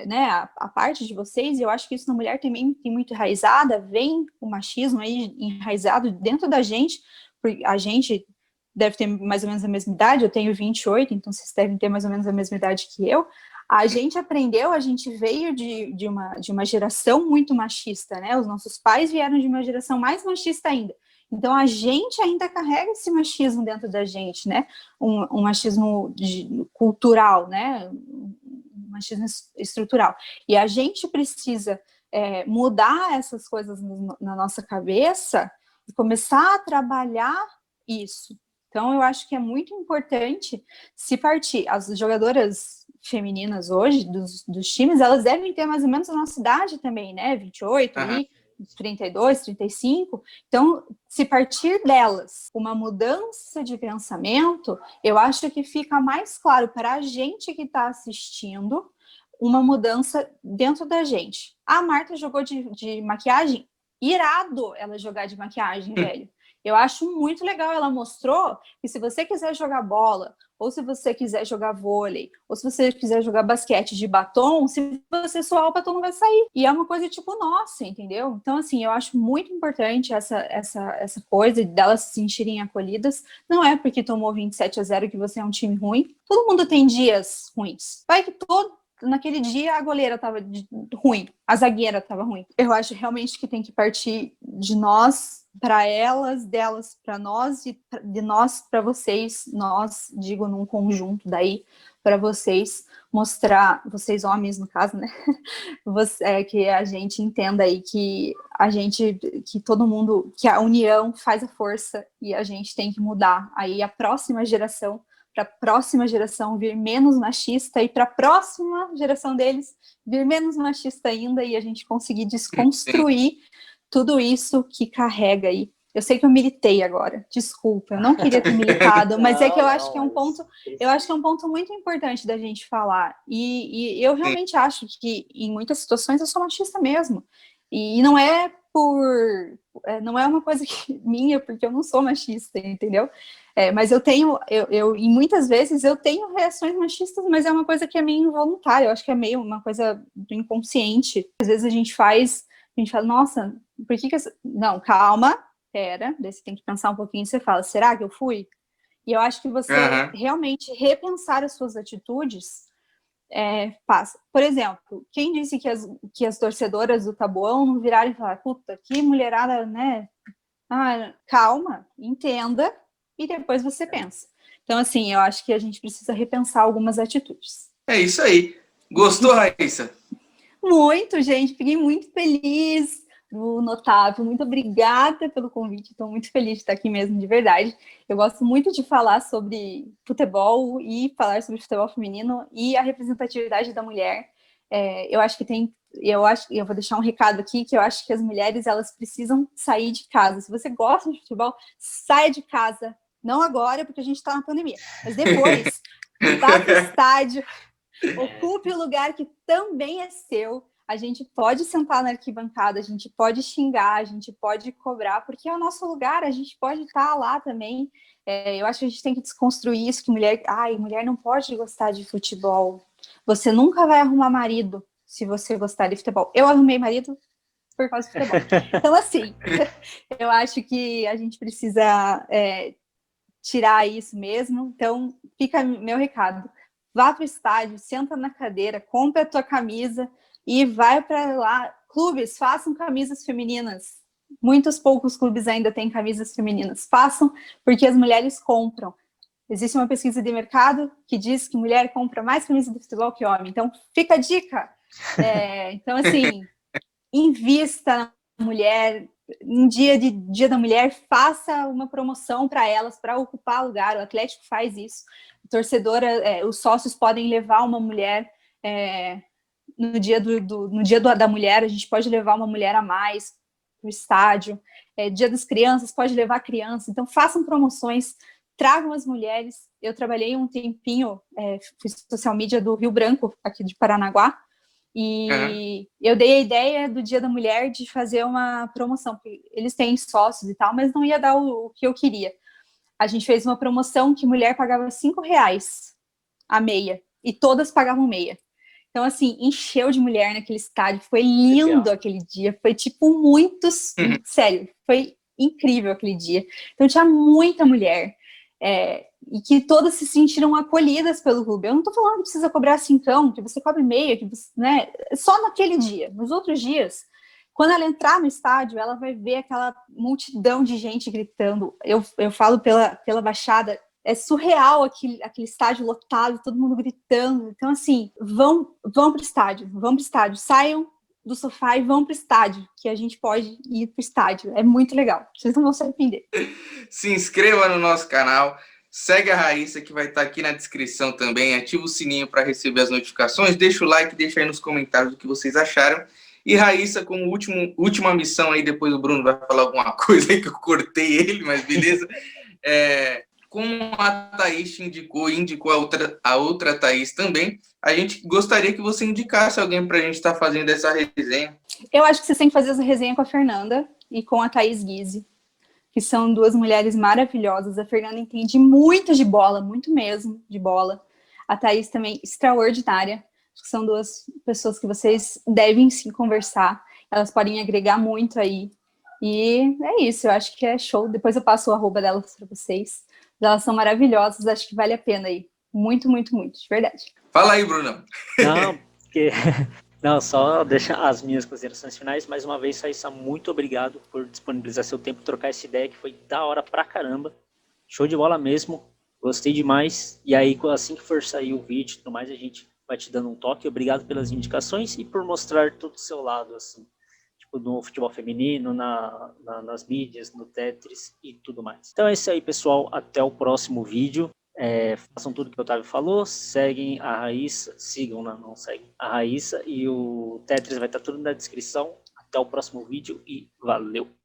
né, a parte de vocês, e eu acho que isso na mulher também tem muito enraizada, vem o machismo aí enraizado dentro da gente, porque a gente deve ter mais ou menos a mesma idade, eu tenho 28, então vocês devem ter mais ou menos a mesma idade que eu. A gente aprendeu, a gente veio de uma geração muito machista, né, os nossos pais vieram de uma geração mais machista ainda. Então, a gente ainda carrega esse machismo dentro da gente, né, um machismo cultural, né, machismo estrutural. E a gente precisa mudar essas coisas na nossa cabeça e começar a trabalhar isso. Então, eu acho que é muito importante se partir. As jogadoras femininas hoje, dos times, elas devem ter mais ou menos a nossa idade também, né? 28, ali, 32, 35. Então, se partir delas uma mudança de pensamento, eu acho que fica mais claro para a gente que está assistindo uma mudança dentro da gente. A Marta jogou de maquiagem, irado ela jogar de maquiagem, velho. Eu acho muito legal, ela mostrou que se você quiser jogar bola, ou se você quiser jogar vôlei, ou se você quiser jogar basquete de batom, se você suar, o batom não vai sair. E é uma coisa tipo nossa, entendeu? Então, assim, eu acho muito importante essa coisa delas se sentirem acolhidas. Não é porque tomou 27-0 que você é um time ruim. Todo mundo tem dias ruins. Vai que naquele dia a goleira estava ruim, a zagueira estava ruim. Eu acho realmente que tem que partir de nós para elas, delas para nós e de nós para vocês, nós, digo, num conjunto daí, para vocês mostrar, vocês homens no caso, né, que a gente entenda aí que que todo mundo, que a união faz a força e a gente tem que mudar aí a próxima geração, para a próxima geração vir menos machista e para a próxima geração deles vir menos machista ainda e a gente conseguir desconstruir tudo isso que carrega aí. Eu sei que eu militei agora, desculpa, eu não queria ter militado, mas é que eu acho que é um ponto muito importante da gente falar. E eu realmente acho que em muitas situações eu sou machista mesmo. E não é uma coisa minha, porque eu não sou machista, entendeu? Mas e muitas vezes eu tenho reações machistas, mas é uma coisa que é meio involuntária, eu acho que é meio uma coisa do inconsciente. Às vezes a gente fala, nossa, por que não, calma, pera, daí você tem que pensar um pouquinho e você fala, será que eu fui? E eu acho que você realmente repensar as suas atitudes passa. Por exemplo, quem disse que as torcedoras do Taboão não viraram e falaram, puta, que mulherada, né? Ah, calma, entenda, e depois você pensa. Então, assim, eu acho que a gente precisa repensar algumas atitudes. É isso aí. Gostou, Raíssa? Muito, gente, fiquei muito feliz do Notável, muito obrigada pelo convite, estou muito feliz de estar aqui mesmo, de verdade. Eu gosto muito de falar sobre futebol e falar sobre futebol feminino e a representatividade da mulher. Eu vou deixar um recado aqui, que eu acho que as mulheres, elas precisam sair de casa. Se você gosta de futebol, saia de casa, não agora, porque a gente está na pandemia, mas depois, vá para o estádio, ocupe o lugar que também é seu. A gente pode sentar na arquibancada, a gente pode xingar, a gente pode cobrar, porque é o nosso lugar, a gente pode estar lá também. Eu acho que a gente tem que desconstruir isso, que mulher não pode gostar de futebol. Você nunca vai arrumar marido se você gostar de futebol. Eu arrumei marido por causa do futebol. Então, assim, eu acho que a gente precisa tirar isso mesmo. Então, fica meu recado. Vá para o estádio, senta na cadeira, compra a tua camisa e vai para lá. Clubes, façam camisas femininas. Muitos poucos clubes ainda têm camisas femininas. Façam, porque as mulheres compram. Existe uma pesquisa de mercado que diz que mulher compra mais camisa de futebol que homem. Então, fica a dica. Então, assim, invista na mulher. Em dia da mulher, faça uma promoção para elas, para ocupar lugar. O Atlético faz isso. Os sócios podem levar uma mulher no dia da mulher, a gente pode levar uma mulher a mais para o estádio. Dia das crianças, pode levar criança. Então, façam promoções, tragam as mulheres. Eu trabalhei um tempinho, fui social media do Rio Branco, aqui de Paranaguá, e eu dei a ideia do Dia da Mulher de fazer uma promoção, porque eles têm sócios e tal, mas não ia dar o que eu queria. A gente fez uma promoção que mulher pagava R$5 a meia, e todas pagavam meia. Então, assim, encheu de mulher naquele estádio, foi lindo aquele dia, foi tipo sério, foi incrível aquele dia. Então, tinha muita mulher, e que todas se sentiram acolhidas pelo clube. Eu não tô falando que precisa cobrar cincão, que você cobre meia, que você, né, só naquele dia. Nos outros dias, quando ela entrar no estádio, ela vai ver aquela multidão de gente gritando. Eu falo pela Baixada, é surreal aquele estádio lotado, todo mundo gritando. Então, assim, vão para o estádio, saiam do sofá e vão para o estádio, que a gente pode ir para o estádio. É muito legal, vocês não vão se arrepender. Se inscreva no nosso canal, segue a Raíssa, que vai estar aqui na descrição também, ativa o sininho para receber as notificações, deixa o like, deixa aí nos comentários o que vocês acharam. E Raíssa, como última missão aí, depois o Bruno vai falar alguma coisa aí que eu cortei ele, mas beleza. Como a Thaís te indicou a outra Thaís também, a gente gostaria que você indicasse alguém para a gente estar fazendo essa resenha. Eu acho que você tem que fazer essa resenha com a Fernanda e com a Thaís Guise, que são duas mulheres maravilhosas. A Fernanda entende muito de bola, muito mesmo de bola. A Thaís também, extraordinária. Acho que são duas pessoas que vocês devem sim conversar. Elas podem agregar muito aí. E é isso, eu acho que é show. Depois eu passo o arroba delas para vocês. Elas são maravilhosas, acho que vale a pena aí. Muito, muito, muito, de verdade. Fala aí, Bruno. Não, porque Não, só deixar as minhas considerações finais. Mais uma vez, Raíssa, muito obrigado por disponibilizar seu tempo, trocar essa ideia que foi da hora pra caramba. Show de bola mesmo. Gostei demais. E aí, assim que for sair o vídeo e tudo mais, a gente vai te dando um toque. Obrigado pelas indicações e por mostrar todo o seu lado, assim, tipo, no futebol feminino, nas mídias, no Tetris e tudo mais. Então é isso aí, pessoal. Até o próximo vídeo. Façam tudo que o Otávio falou, seguem a Raíssa, sigam, não seguem a Raíssa, e o Tetris vai estar tudo na descrição. Até o próximo vídeo e valeu!